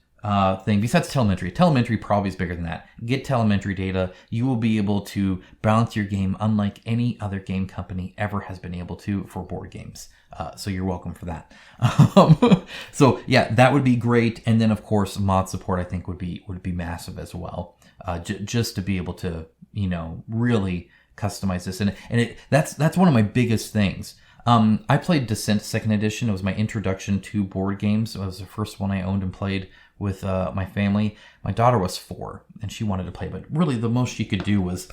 thing, besides telemetry probably is bigger than that. Get telemetry data. You will be able to balance your game unlike any other game company ever has been able to for board games. So you're welcome for that. So yeah, that would be great. And then of course, mod support I think would be massive as well. Just to be able to, really customize this. And that's one of my biggest things. I played Descent 2nd Edition. It was my introduction to board games. It was the first one I owned and played with my family. My daughter was 4 and she wanted to play, but really the most she could do was,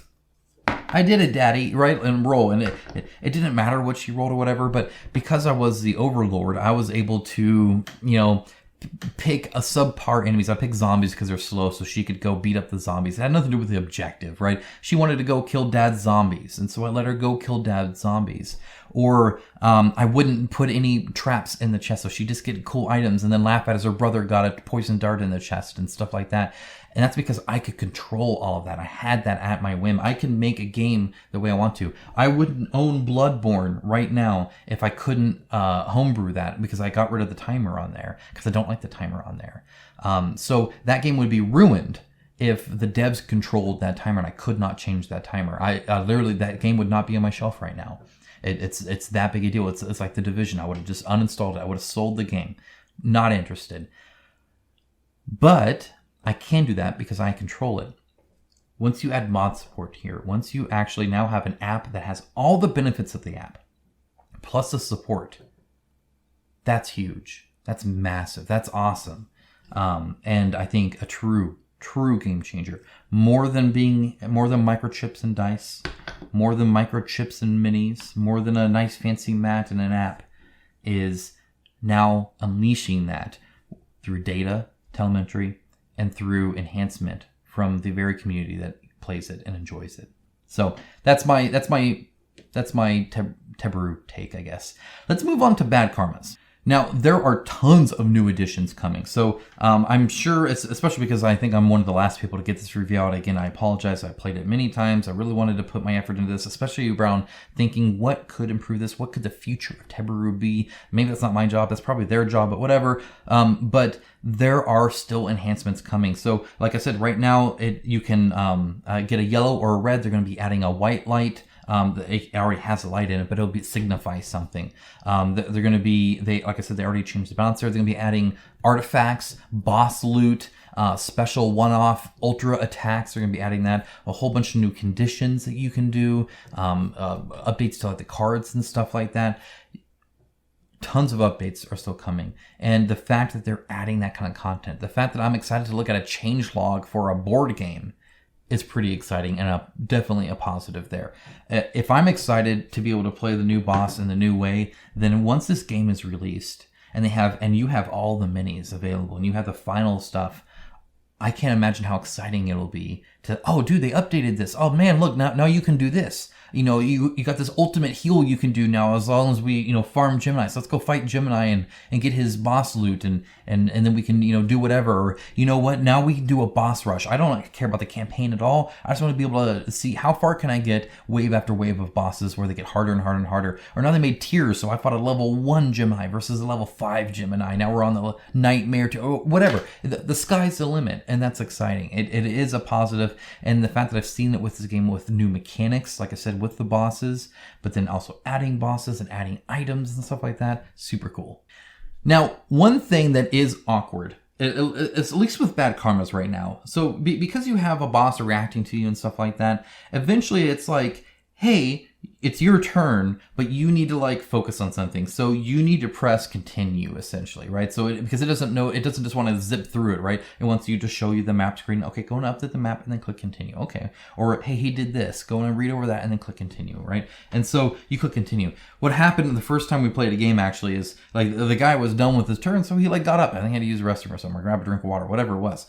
I did it, Daddy, right? And roll. And it didn't matter what she rolled or whatever, but because I was the overlord, I was able to, pick a subpar enemies. I picked zombies because they're slow, so she could go beat up the zombies. It had nothing to do with the objective, right? She wanted to go kill Dad's zombies, and so I let her go kill Dad's zombies. Or I wouldn't put any traps in the chest, so she'd just get cool items and then laugh at as her brother got a poison dart in the chest and stuff like that. And that's because I could control all of that. I had that at my whim. I can make a game the way I want to. I wouldn't own Bloodborne right now if I couldn't homebrew that, because I got rid of the timer on there, because I don't like the timer on there. So that game would be ruined if the devs controlled that timer and I could not change that timer. I literally, that game would not be on my shelf right now. It's that big a deal. It's like The Division. I would have just uninstalled it. I would have sold the game. Not interested. But I can do that because I control it. Once you add mod support here, once you actually now have an app that has all the benefits of the app, plus the support, that's huge. That's massive. That's awesome. And I think a true game changer. More than microchips and dice, more than microchips and minis, more than a nice fancy mat and an app, is now unleashing that through data, telemetry, and through enhancement from the very community that plays it and enjoys it. So that's my Teburu take, I guess. Let's move on to Bad Karmas. Now, there are tons of new editions coming, so I'm sure, especially because I think I'm one of the last people to get this review out. Again, I apologize. I played it many times. I really wanted to put my effort into this, especially around thinking what could improve this. What could the future of Teburu be? Maybe that's not my job. That's probably their job, but whatever. But there are still enhancements coming. So, like I said, right now you can get a yellow or a red. They're going to be adding a white light. It already has a light in it, but it'll signify something. They're going to be, like I said, they already changed the balancer. They're going to be adding artifacts, boss loot, special one-off ultra attacks. They're going to be adding that. A whole bunch of new conditions that you can do, updates to like the cards and stuff like that. Tons of updates are still coming. And the fact that they're adding that kind of content, the fact that I'm excited to look at a changelog for a board game, is pretty exciting and definitely a positive there. If I'm excited to be able to play the new boss in the new way, then once this game is released and you have all the minis available and you have the final stuff, I can't imagine how exciting it'll be to, oh dude, they updated this. Oh man, look, now you can do this. You got this ultimate heal you can do now as long as we, farm Gemini. So let's go fight Gemini and get his boss loot and then we can, do whatever. Or, you know what? Now we can do a boss rush. I don't care about the campaign at all. I just want to be able to see how far can I get wave after wave of bosses where they get harder and harder and harder. Or now they made tiers. So I fought a level 1 Gemini versus a level 5 Gemini. Now we're on the Nightmare or whatever. The sky's the limit. And that's exciting. It is a positive. And the fact that I've seen it with this game with new mechanics, like I said, with the bosses, but then also adding bosses and adding items and stuff like that, super cool. Now, one thing that is awkward, at least with Bad Karmas right now, so because you have a boss reacting to you and stuff like that, eventually it's like, hey, it's your turn, but you need to focus on something. So you need to press continue essentially, right? So because it doesn't just want to zip through it, right? It wants you to show you the map screen. Okay, go and update the map and then click continue. Okay. Or hey, he did this. Go and read over that and then click continue, right? And so you click continue. What happened the first time we played a game actually is the guy was done with his turn, so he got up. I think he had to use the restroom or something, or grab a drink of water, whatever it was.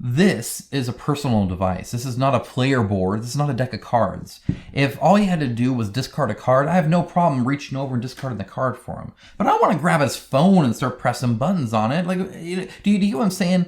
This is a personal device. This is not a player board. This is not a deck of cards. If all you had to do was discard a card, I have no problem reaching over and discarding the card for him. But I don't want to grab his phone and start pressing buttons on it. Do you get what I'm saying?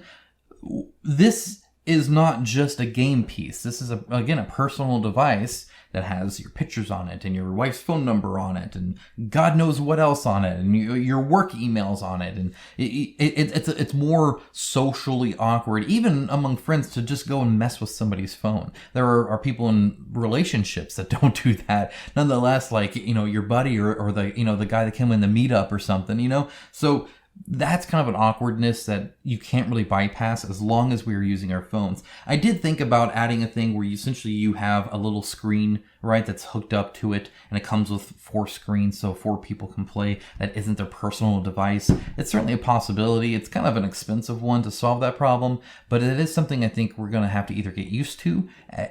This is not just a game piece. This is, again, a personal device that has your pictures on it and your wife's phone number on it and God knows what else on it and your work emails on it. And it's more socially awkward, even among friends, to just go and mess with somebody's phone. There are people in relationships that don't do that. Nonetheless, like, your buddy or the, the guy that came in the meetup or something, so that's kind of an awkwardness that you can't really bypass as long as we are using our phones. I did think about adding a thing where you have a little screen, right, that's hooked up to it, and it comes with 4 screens so 4 people can play that isn't their personal device. It's certainly a possibility. It's kind of an expensive one to solve that problem, but it is something I think we're going to have to either get used to.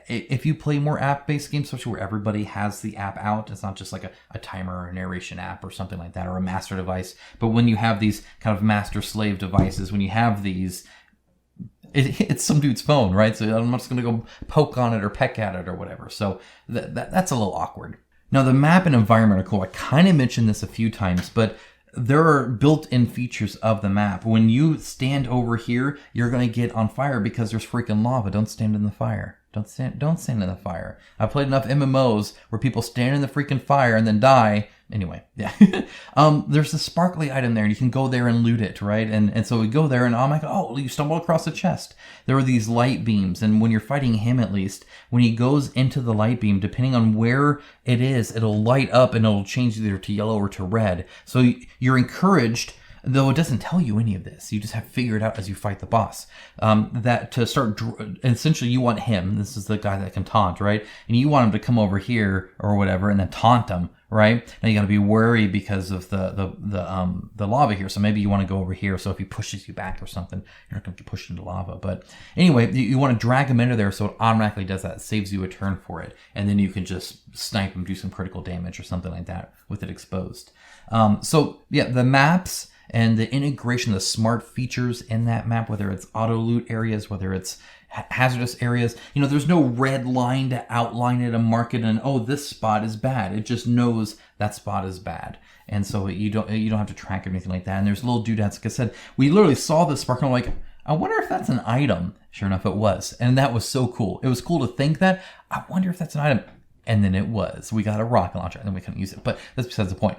If you play more app-based games, especially where everybody has the app out, it's not just like a timer or a narration app or something like that, or a master device, but when you have these kind of master-slave devices, when you have these, it's some dude's phone, right? So I'm not just going to go poke on it or peck at it or whatever. So that's a little awkward. Now, the map and environment are cool. I kind of mentioned this a few times, but there are built-in features of the map. When you stand over here, you're going to get on fire because there's freaking lava. Don't stand in the fire. Don't stand in the fire. I've played enough MMOs where people stand in the freaking fire and then die. Anyway, yeah. There's a sparkly item there, and you can go there and loot it, right? And so we go there, and I'm like, oh, you stumble across a chest. There are these light beams, and when you're fighting him, at least, when he goes into the light beam, depending on where it is, it'll light up, and it'll change either to yellow or to red. So you're encouraged, though it doesn't tell you any of this. You just have to figure it out as you fight the boss. That to start, essentially you want him, this is the guy that can taunt, right? And you want him to come over here or whatever and then taunt him, right? Now you got to be wary because of the lava here. So maybe you want to go over here. So if he pushes you back or something, you're not going to get pushed into lava. But anyway, you want to drag him into there so it automatically does that. It saves you a turn for it. And then you can just snipe him, do some critical damage or something like that with it exposed. So yeah, the maps and the integration of the smart features in that map, whether it's auto loot areas, whether it's hazardous areas, there's no red line to outline it and mark it and, oh, this spot is bad. It just knows that spot is bad. And so you don't have to track or anything like that. And there's little doodads. Like I said, we literally saw this spark and I'm like, I wonder if that's an item. Sure enough, it was. And that was so cool. It was cool to think that. I wonder if that's an item. And then it was. We got a rocket launcher and then we couldn't use it. But that's besides the point.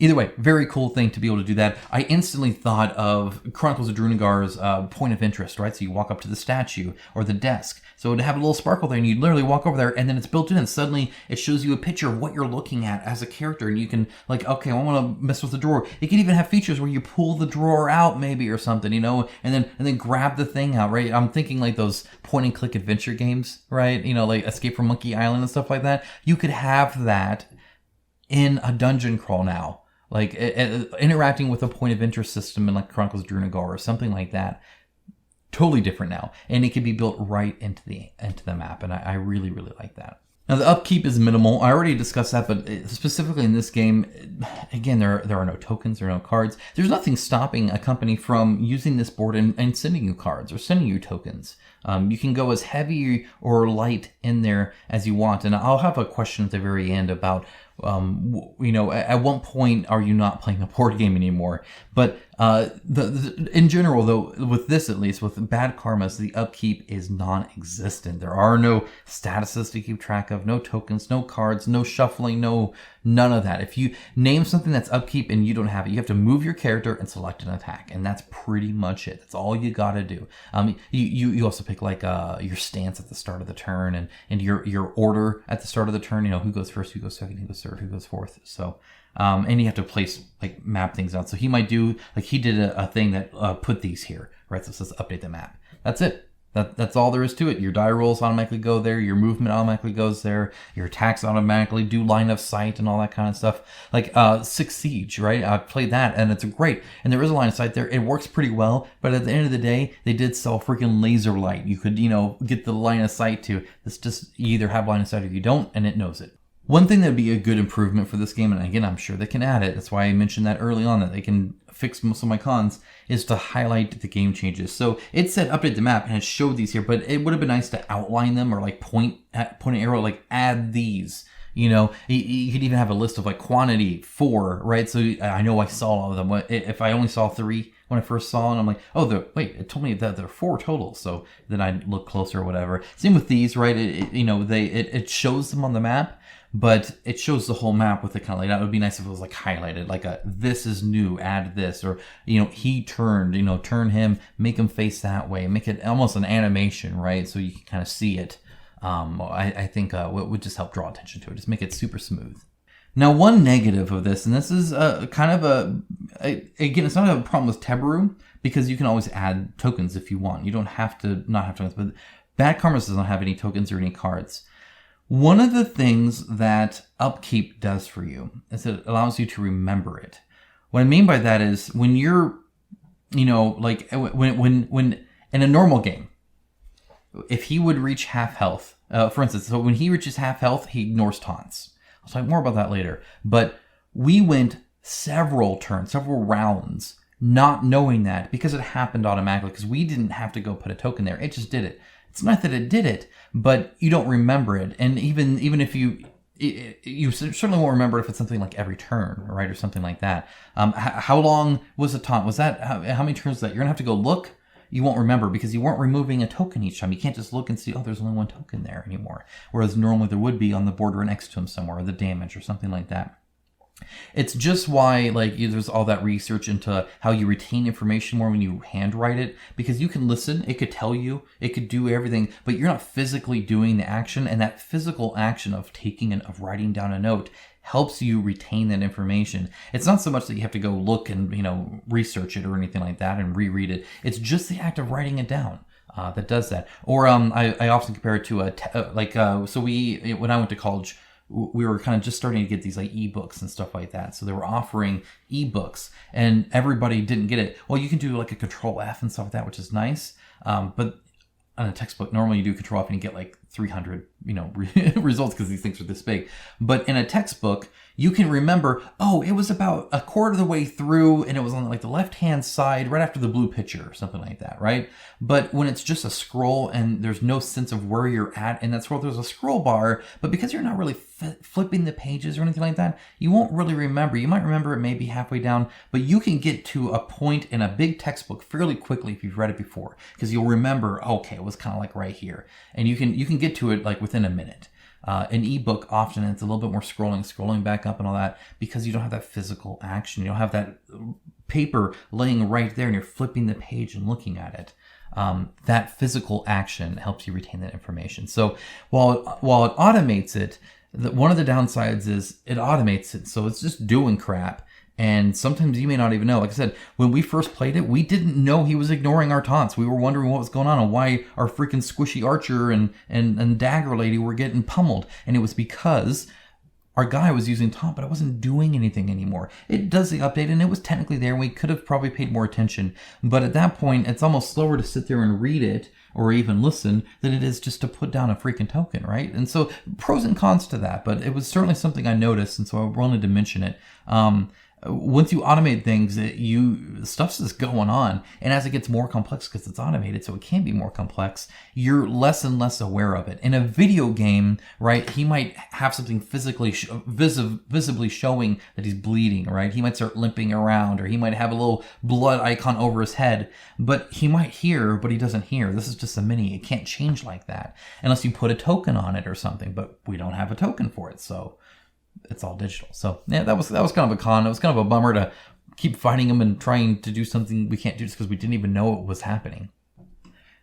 Either way, very cool thing to be able to do that. I instantly thought of Chronicles of Drunagar's point of interest, right? So you walk up to the statue or the desk. So to have a little sparkle there, and you literally walk over there, and then it's built in, and suddenly it shows you a picture of what you're looking at as a character, and you can, like, okay, I want to mess with the drawer. It can even have features where you pull the drawer out, maybe, or something, and then grab the thing out, right? I'm thinking like those point-and-click adventure games, right? Like Escape from Monkey Island and stuff like that. You could have that in a dungeon crawl now. Like interacting with a point of interest system in like Chronicles of Drunagar or something like that. Totally different now. And it can be built right into the map. And I really, really like that. Now the upkeep is minimal. I already discussed that, but specifically in this game, again, there are no tokens, there are no cards. There's nothing stopping a company from using this board and sending you cards or sending you tokens. You can go as heavy or light in there as you want. And I'll have a question at the very end about, at what point are you not playing a board game anymore? But in general, though, with this at least, with Bad Karmas, the upkeep is non-existent. There are no statuses to keep track of, no tokens, no cards, no shuffling, none of that. If you name something that's upkeep and you don't have it, you have to move your character and select an attack, and that's pretty much it. That's all you gotta do. You also pick like your stance at the start of the turn and your order at the start of the turn. Who goes first, who goes second, who goes third, who goes fourth. So. And you have to map things out. So he might do, he did a thing that put these here, right? So it says update the map. That's it. That's all there is to it. Your die rolls automatically go there. Your movement automatically goes there. Your attacks automatically do line of sight and all that kind of stuff. Like Six Siege, right? I've played that and it's great. And there is a line of sight there. It works pretty well. But at the end of the day, they did sell freaking laser light. You could, get the line of sight to. It's just you either have line of sight or you don't, and it knows it. One thing that would be a good improvement for this game, and again, I'm sure they can add it, that's why I mentioned that early on, that they can fix most of my cons, is to highlight the game changes. So it said update the map, and it showed these here, but it would have been nice to outline them or point an arrow, add these, You know, you could even have a list of like quantity 4, right? So I know I saw all of them. If I only saw 3 when I first saw it, I'm like, oh, wait, it told me that there are 4 total. So then I look closer or whatever. Same with these, right? It shows them on the map, but it shows the whole map with it kind of like that. It would be nice if it was like highlighted, like this is new, add this, or, he turned, turn him, make him face that way, make it almost an animation, right? So you can kind of see it. I think would just help draw attention to it. Just make it super smooth. Now, one negative of this, and this is kind of again, it's not a problem with Teburu, because you can always add tokens if you want. You don't have to not have tokens, but Bad Karmas doesn't have any tokens or any cards. One of the things that upkeep does for you is it allows you to remember it. What I mean by that is when you're, like when in a normal game, if he would reach half health, for instance, so when he reaches half health, he ignores taunts. I'll talk more about that later. But we went several turns, several rounds, not knowing that because it happened automatically, because we didn't have to go put a token there. It just did it. It's not that it did it, but you don't remember it. And even if you certainly won't remember it if it's something like every turn, right, or something like that. How long was the taunt? Was that, how many turns was that? You're going to have to go look. You won't remember because you weren't removing a token each time. You can't just look and see, oh, there's only 1 token there anymore. Whereas normally there would be on the border next to him somewhere, or the damage or something like that. It's just why there's all that research into how you retain information more when you handwrite it, because you can listen, it could tell you, it could do everything, but you're not physically doing the action, and that physical action of of writing down a note helps you retain that information. It's not so much that you have to go look and research it or anything like that and reread it. It's just the act of writing it down that does that. Or I often compare it to when I went to college, we were kind of just starting to get these like ebooks and stuff like that. So they were offering ebooks, and everybody didn't get it. Well, you can do like a Control F and stuff like that, which is nice. But on a textbook, normally you do Control F and you get like 300, results because these things are this big. But in a textbook, you can remember, oh, it was about a quarter of the way through and it was on like the left-hand side right after the blue picture or something like that, right? But when it's just a scroll and there's no sense of where you're at in that scroll, there's a scroll bar, but because you're not really flipping the pages or anything like that, you won't really remember. You might remember it maybe halfway down, but you can get to a point in a big textbook fairly quickly if you've read it before, because you'll remember, okay, it was kind of like right here. And you can get to it like within a minute. An ebook, often it's a little bit more scrolling back up and all that, because you don't have that physical action. You don't have that paper laying right there and you're flipping the page and looking at it. That physical action helps you retain that information. So while it automates it, one of the downsides is it automates it, so it's just doing crap. And sometimes you may not even know. Like I said, when we first played it, we didn't know he was ignoring our taunts. We were wondering what was going on and why our freaking squishy archer and dagger lady were getting pummeled. And it was because our guy was using taunt, but it wasn't doing anything anymore. It does the update, and it was technically there, and we could have probably paid more attention. But at that point, it's almost slower to sit there and read it or even listen than it is just to put down a freaking token, right? And so pros and cons to that, but it was certainly something I noticed, and so I wanted to mention it. Once you automate things, stuff's just going on, and as it gets more complex because it's automated, so it can be more complex, you're less and less aware of it. In a video game, right, he might have something physically visibly showing that he's bleeding, right? He might start limping around, or he might have a little blood icon over his head, but he might hear, but he doesn't hear. This is just a mini. It can't change like that unless you put a token on it or something, but we don't have a token for it, so it's all digital. So yeah, that was kind of a con. It was kind of a bummer to keep fighting him and trying to do something we can't do just because we didn't even know it was happening.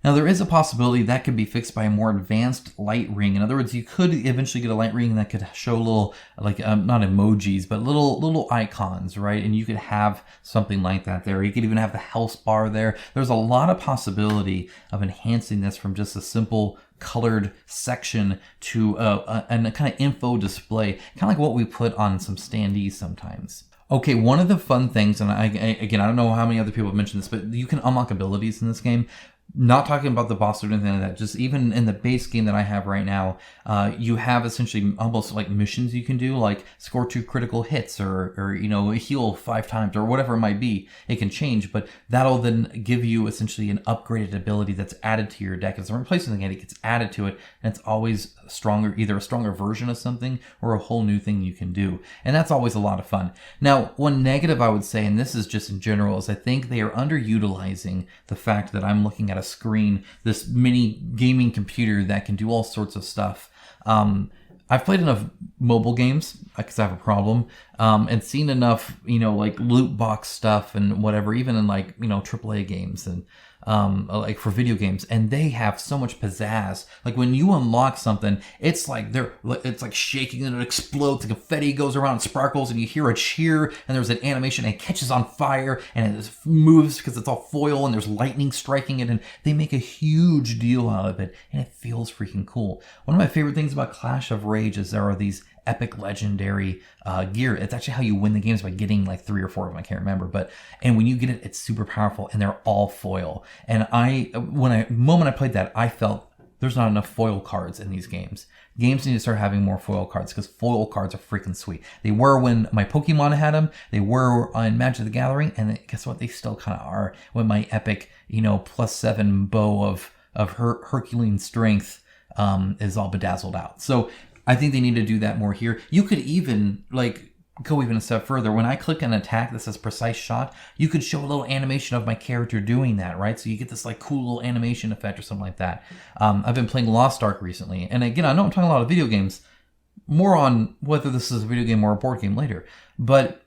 Now, there is a possibility that could be fixed by a more advanced light ring. In other words, you could eventually get a light ring that could show little, like, not emojis, but little icons, right? And you could have something like that there. You could even have the health bar there. There's a lot of possibility of enhancing this from just a simple colored section to a kind of info display, kind of like what we put on some standees sometimes. Okay, one of the fun things, and I don't know how many other people have mentioned this, but you can unlock abilities in this game. Not talking about the boss or anything like that, just even in the base game that I have right now, you have essentially almost like missions you can do, like score 2 critical hits or heal 5 times or whatever it might be. It can change, but that'll then give you essentially an upgraded ability that's added to your deck. It's not replacing the game, it gets added to it, and it's always either a stronger version of something or a whole new thing you can do. And that's always a lot of fun. Now, one negative I would say, and this is just in general, is I think they are underutilizing the fact that I'm looking at a screen, this mini gaming computer that can do all sorts of stuff. I've played enough mobile games because I have a problem, and seen enough, like loot box stuff and whatever, even in like, AAA games and like for video games, and they have so much pizzazz. Like when you unlock something, it's like shaking and it explodes, the confetti goes around and sparkles, and you hear a cheer, and there's an animation and it catches on fire and it moves because it's all foil and there's lightning striking it, and they make a huge deal out of it, and it feels freaking cool. One of my favorite things about Clash of Rage is there are these epic legendary gear. It's actually how you win the games, by getting like 3 or 4 of them, I can't remember, and when you get it, it's super powerful, and they're all foil. And the moment I played that, I felt there's not enough foil cards in these games. Games need to start having more foil cards, because foil cards are freaking sweet. They were when my Pokemon had them, they were in Magic the Gathering, and guess what, they still kind of are when my epic, +7 bow of Herculean strength is all bedazzled out. So I think they need to do that more here. You could even go even a step further. When I click an attack that says precise shot, you could show a little animation of my character doing that, right? So you get this like cool little animation effect or something like that. I've been playing Lost Ark recently. And again, I know I'm talking a lot of video games, more on whether this is a video game or a board game later. But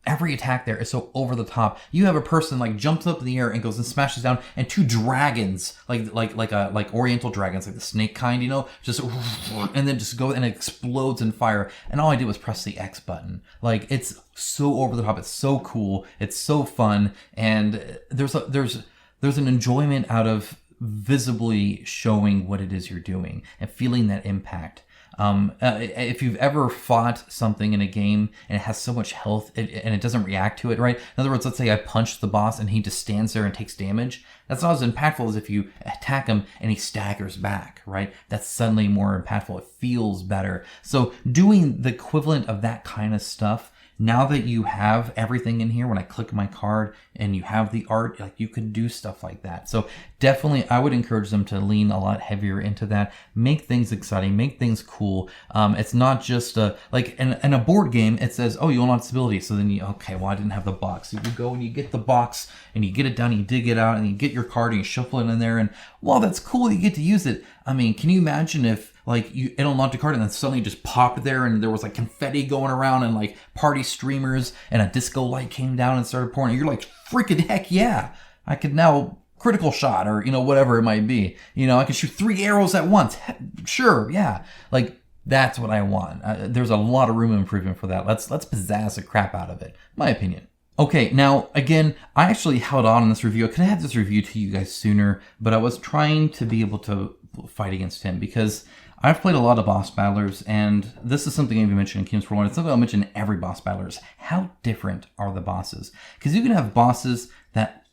every attack there is so over the top. You have a person like jumps up in the air and goes and smashes down, and 2 dragons, like Oriental dragons, like the snake kind, just and then just go and it explodes in fire. And all I did was press the X button. Like, it's so over the top. It's so cool. It's so fun, and there's an enjoyment out of visibly showing what it is you're doing and feeling that impact. If you've ever fought something in a game and it has so much health and it doesn't react to it, right? In other words, let's say I punch the boss and he just stands there and takes damage. That's not as impactful as if you attack him and he staggers back, right? That's suddenly more impactful. It feels better. So doing the equivalent of that kind of stuff, now that you have everything in here, when I click my card and you have the art, like, you can do stuff like that. So definitely, I would encourage them to lean a lot heavier into that. Make things exciting, make things cool. It's not just like in a board game, it says, oh, you unlock this ability. So then I didn't have the box. So you go and you get the box and you get it done, you dig it out and you get your card and you shuffle it in there. And while that's cool, you get to use it. I mean, can you imagine if it unlocked a card and then suddenly just popped there and there was like confetti going around and like party streamers and a disco light came down and started pouring, and you're like, freaking heck yeah, I could now critical shot, or whatever it might be. I can shoot 3 arrows at once. Sure, yeah. Like, that's what I want. There's a lot of room of improvement for that. Let's pizzazz the crap out of it, my opinion. Okay, now, again, I actually held on in this review. I could have had this review to you guys sooner, but I was trying to be able to fight against him, because I've played a lot of boss battlers, and this is something I even mentioned in King's for One. It's something I'll mention in every boss battlers. How different are the bosses? Because you can have bosses that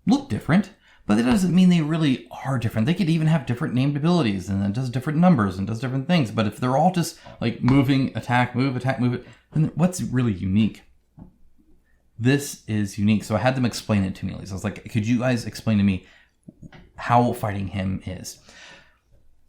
look different, but that doesn't mean they really are different. They could even have different named abilities, and it does different numbers and does different things. But if they're all just like moving, attack, move it, then what's really unique? This is unique. So I had them explain it to me at least. I was like, could you guys explain to me how fighting him is?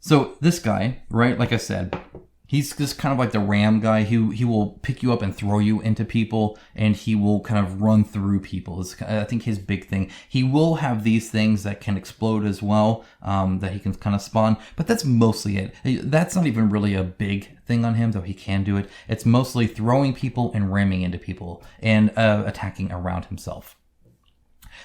So this guy, right, like I said, he's just kind of like the ram guy. He will pick you up and throw you into people, and he will kind of run through people. It's, I think, his big thing. He will have these things that can explode as well, that he can kind of spawn, but that's mostly it. That's not even really a big thing on him, though he can do it. It's mostly throwing people and ramming into people and attacking around himself.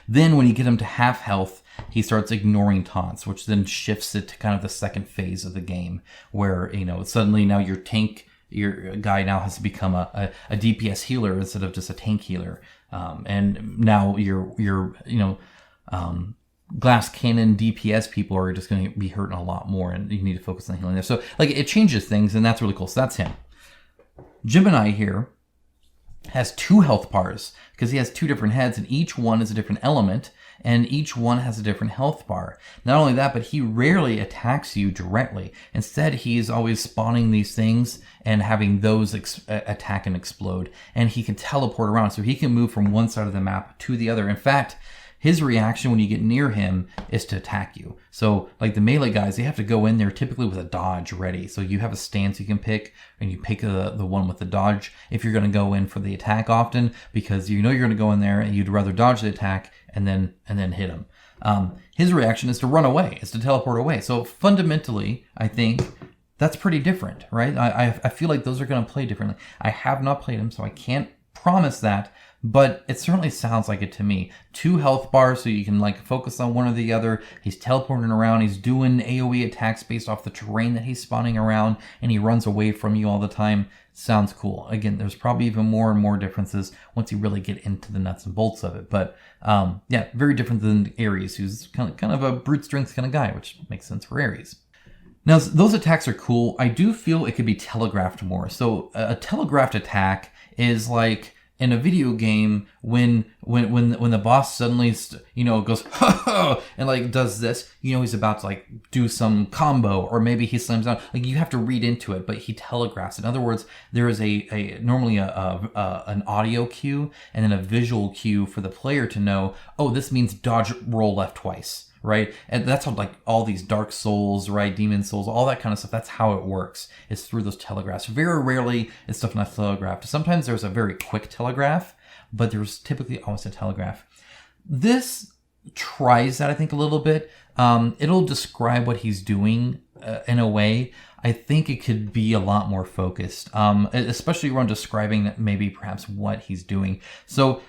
Then when you get him to half health, he starts ignoring taunts, which then shifts it to kind of the second phase of the game, where, suddenly now your guy now has to become a DPS healer instead of just a tank healer. And now your glass cannon DPS people are just going to be hurting a lot more, and you need to focus on healing there. So it changes things, and that's really cool. So that's him. Gemini here has 2 health bars, because he has 2 different heads, and each one is a different element, and each one has a different health bar. Not only that, but he rarely attacks you directly. Instead, he's always spawning these things and having those attack and explode. And he can teleport around, so he can move from one side of the map to the other. In fact, his reaction when you get near him is to attack you. So like the melee guys, they have to go in there typically with a dodge ready. So you have a stance you can pick, and you pick the one with the dodge if you're going to go in for the attack often, because you know you're going to go in there and you'd rather dodge the attack and then hit him. His reaction is to run away, is to teleport away. So fundamentally, I think that's pretty different, right? I feel like those are going to play differently. I have not played him, so I can't promise that, but it certainly sounds like it to me. 2 health bars, so you can like focus on one or the other. He's teleporting around. He's doing AoE attacks based off the terrain that he's spawning around, and he runs away from you all the time. Sounds cool. Again, there's probably even more and more differences once you really get into the nuts and bolts of it. But yeah, very different than Ares, who's kind of a brute strength kind of guy, which makes sense for Ares. Now, those attacks are cool. I do feel it could be telegraphed more. So a telegraphed attack is like in a video game when the boss suddenly goes ha ha and like does this, he's about to like do some combo, or maybe he slams down. Like you have to read into it, but he telegraphs. In other words, there is normally an audio cue and then a visual cue for the player to know, oh, this means dodge roll left twice. Right? And that's how like all these Dark Souls, right? Demon Souls, all that kind of stuff. That's how it works, is through those telegraphs. Very rarely is stuff not telegraphed. Sometimes there's a very quick telegraph, but there's typically always a telegraph. This tries that, I think, a little bit. It'll describe what he's doing in a way. I think it could be a lot more focused, especially around describing maybe perhaps what he's doing. So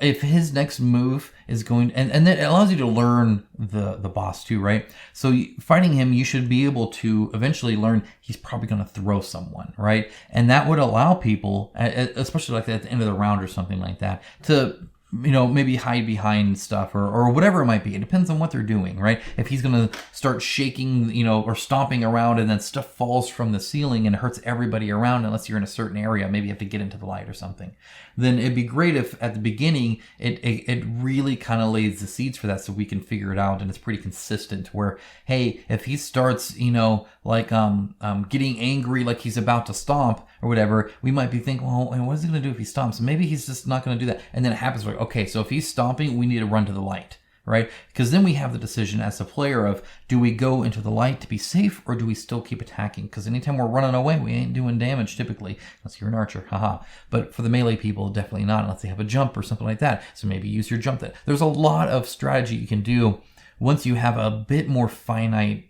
if his next move is going, and it allows you to learn the boss too, right? So fighting him, you should be able to eventually learn he's probably going to throw someone, right? And that would allow people, especially like at the end of the round or something like that, to maybe hide behind stuff or whatever it might be. It depends on what they're doing, right? If he's going to start shaking, or stomping around and then stuff falls from the ceiling and hurts everybody around, unless you're in a certain area, maybe you have to get into the light or something, then it'd be great if at the beginning it really kind of lays the seeds for that, so we can figure it out and it's pretty consistent, where, hey, if he starts, getting angry like he's about to stomp or whatever, we might be thinking, well, what is he going to do if he stomps? Maybe he's just not going to do that. And then it happens like, okay, so if he's stomping, we need to run to the light, right? Because then we have the decision as a player of, do we go into the light to be safe, or do we still keep attacking? Because anytime we're running away, we ain't doing damage typically, unless you're an archer, haha. But for the melee people, definitely not, unless they have a jump or something like that. So maybe use your jump. There's a lot of strategy you can do once you have a bit more finite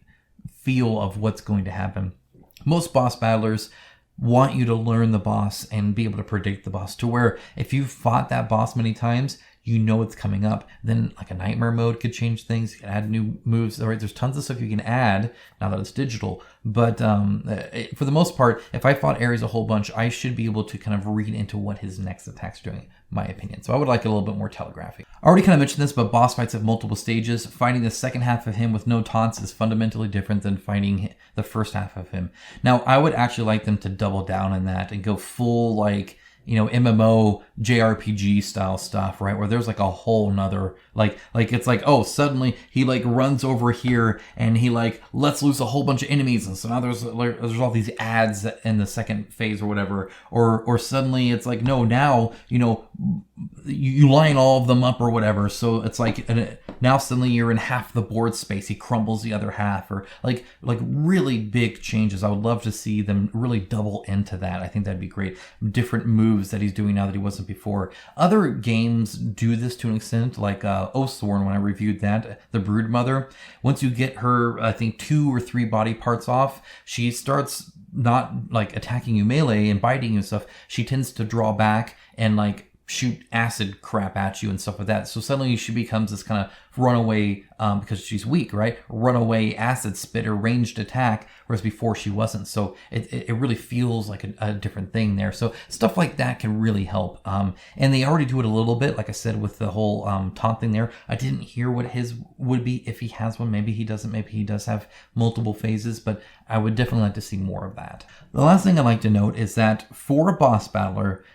feel of what's going to happen. Most boss battlers want you to learn the boss and be able to predict the boss, to where if you've fought that boss many times, you know it's coming up. Then like a nightmare mode could change things. You can add new moves. All right, there's tons of stuff you can add now that it's digital. But for the most part, if I fought Ares a whole bunch, I should be able to kind of read into what his next attack's doing, my opinion. So I would like a little bit more telegraphy. I already kind of mentioned this, but boss fights have multiple stages. Fighting the second half of him with no taunts is fundamentally different than fighting the first half of him. Now, I would actually like them to double down on that and go full like, MMO JRPG style stuff, right? Where there's like a whole nother, like it's like, oh, suddenly he like runs over here and he like lets loose a whole bunch of enemies. And so now there's all these ads in the second phase or whatever. Or suddenly it's like, no, now, you line all of them up or whatever. So it's like, now suddenly you're in half the board space. He crumbles the other half, or like really big changes. I would love to see them really double into that. I think that'd be great. Different moves that he's doing now that he wasn't before. Other games do this to an extent, like Oathsworn, when I reviewed that, the Brood Mother. Once you get her, I think 2 or 3 body parts off, she starts not like attacking you melee and biting you and stuff. She tends to draw back and like shoot acid crap at you and stuff like that. So suddenly she becomes this kind of runaway, because she's weak, right? Runaway acid spitter ranged attack, whereas before she wasn't. So it really feels like a different thing there. So stuff like that can really help. And they already do it a little bit, like I said, with the whole taunt thing there. I didn't hear what his would be if he has one. Maybe he doesn't. Maybe he does have multiple phases, but I would definitely like to see more of that. The last thing I'd like to note is that for a boss battler,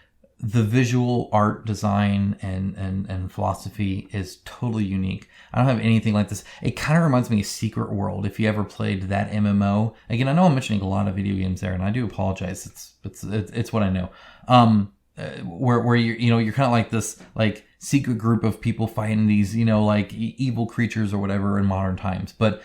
the visual art design and philosophy is totally unique. I don't have anything like this. It kind of reminds me of Secret World, if you ever played that MMO. Again, I know I'm mentioning a lot of video games there, and I do apologize. It's what I know. where you're kind of like this like secret group of people fighting these like evil creatures or whatever in modern times, but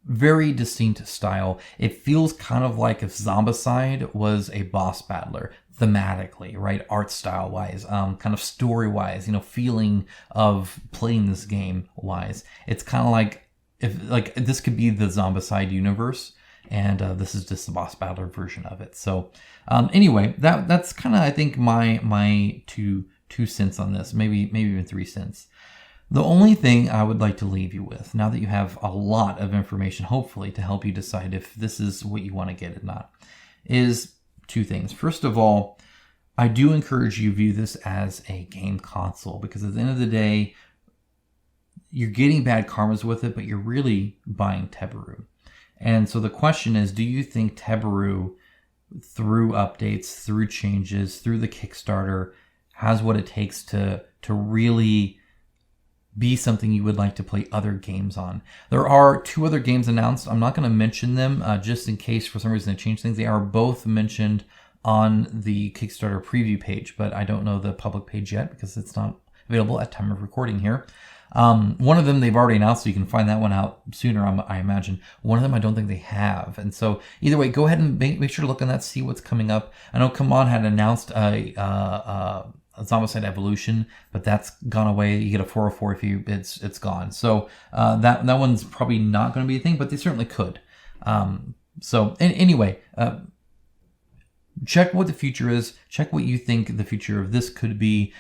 very distinct style. It feels kind of like if Zombicide was a boss battler thematically, right? Art style wise, kind of story wise, feeling of playing this game wise. It's kind of like if like this could be the Zombicide universe, and this is just the boss battler version of it. So anyway, that's kind of I think my two cents on this, maybe even 3 cents. The only thing I would like to leave you with, now that you have a lot of information, hopefully, to help you decide if this is what you want to get or not, is 2 things. First of all, I do encourage you to view this as a game console, because at the end of the day, you're getting Bad Karmas with it, but you're really buying Teburu. And so the question is, do you think Teburu, through updates, through changes, through the Kickstarter, has what it takes to really be something you would like to play other games on? There are 2 other games announced. I'm not going to mention them just in case for some reason they change things. They are both mentioned on the Kickstarter preview page, but I don't know the public page yet because it's not available at time of recording here. One of them they've already announced, so you can find that one out sooner, I imagine. One of them I don't think they have. And so either way, go ahead and make sure to look on that, see what's coming up. I know Come On had announced a Zombicide Evolution, but that's gone away. You get a 404 if it's gone. So that one's probably not going to be a thing, but they certainly could. Anyway, check what the future is. Check what you think the future of this could be.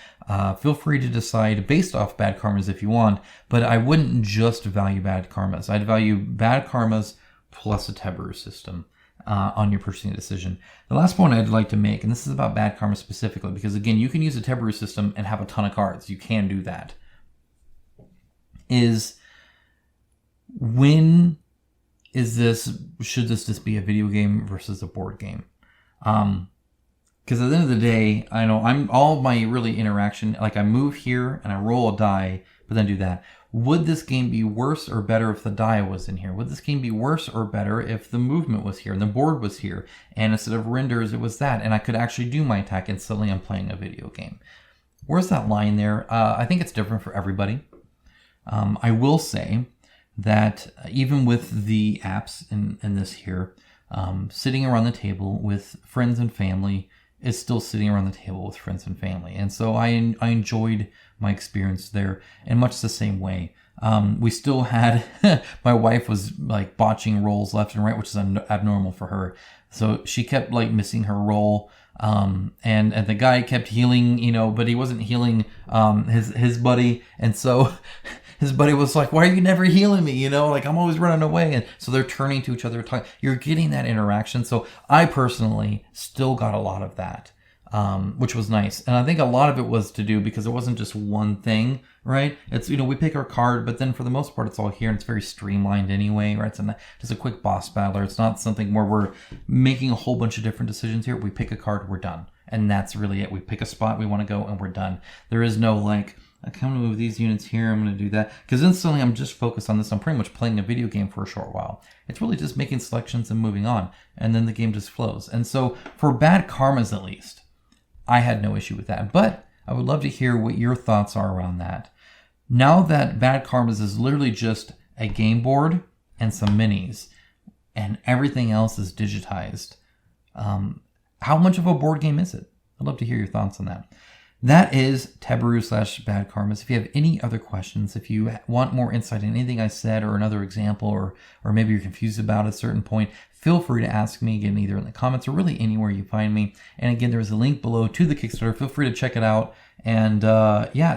Feel free to decide based off Bad Karmas if you want, but I wouldn't just value Bad Karmas. I'd value Bad Karmas plus a Teburu system on your purchasing decision. The last point I'd like to make, and this is about Bad Karmas specifically, because again, you can use a Teburu system and have a ton of cards. You can do that. Is when should this just be a video game versus a board game? Because at the end of the day, I know all of my really interaction, like I move here and I roll a die, but then do that. Would this game be worse or better if the die was in here? Would this game be worse or better if the movement was here and the board was here, and instead of renders it was that, and I could actually do my attack and suddenly I'm playing a video game? Where's that line there? I think it's different for everybody. I will say that even with the apps in this here, sitting around the table with friends and family is still sitting around the table with friends and family. And so I enjoyed my experience there in much the same way. We still had, my wife was like botching rolls left and right, which is abnormal for her. So she kept like missing her roll. And the guy kept healing, but he wasn't healing his buddy. And so his buddy was like, why are you never healing me? Like I'm always running away. And so they're turning to each other, talking. You're getting that interaction. So I personally still got a lot of that, which was nice. And I think a lot of it was to do because it wasn't just one thing, right? It's, we pick our card, but then for the most part, it's all here and it's very streamlined anyway, right? It's just a quick boss battler. It's not something where we're making a whole bunch of different decisions here. We pick a card, we're done. And that's really it. We pick a spot we want to go and we're done. There is no like, I'm going to move these units here, I'm going to do that. Because instantly I'm just focused on this. I'm pretty much playing a video game for a short while. It's really just making selections and moving on. And then the game just flows. And so for Bad Karmas at least, I had no issue with that. But I would love to hear what your thoughts are around that. Now that Bad Karmas is literally just a game board and some minis, and everything else is digitized, how much of a board game is it? I'd love to hear your thoughts on that. That is Teburu/Bad Karmas. If you have any other questions, if you want more insight in anything I said or another example, or maybe you're confused about a certain point, feel free to ask me again, either in the comments or really anywhere you find me. And again, there's a link below to the Kickstarter. Feel free to check it out and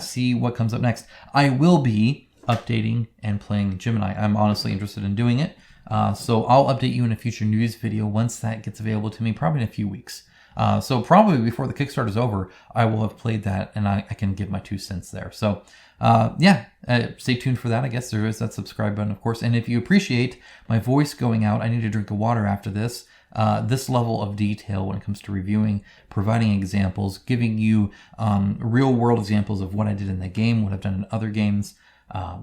see what comes up next. I will be updating and playing Gemini. I'm honestly interested in doing it. So I'll update you in a future news video once that gets available to me, probably in a few weeks. So probably before the Kickstarter is over, I will have played that and I can give my 2 cents there. So stay tuned for that. I guess there is that subscribe button, of course. And if you appreciate my voice going out, I need a drink of water after this. This level of detail when it comes to reviewing, providing examples, giving you real world examples of what I did in the game, what I've done in other games.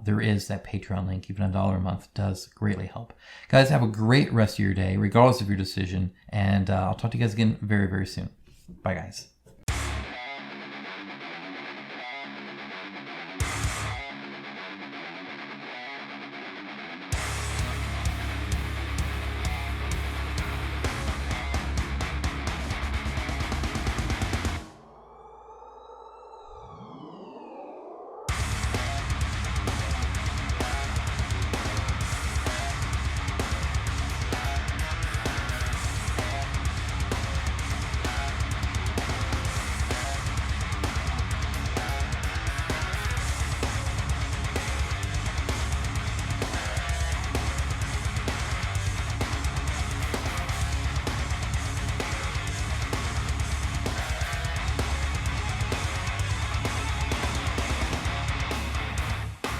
There is that Patreon link. Even $1 a month does greatly help. Guys, have a great rest of your day, regardless of your decision. And I'll talk to you guys again very, very soon. Bye, guys.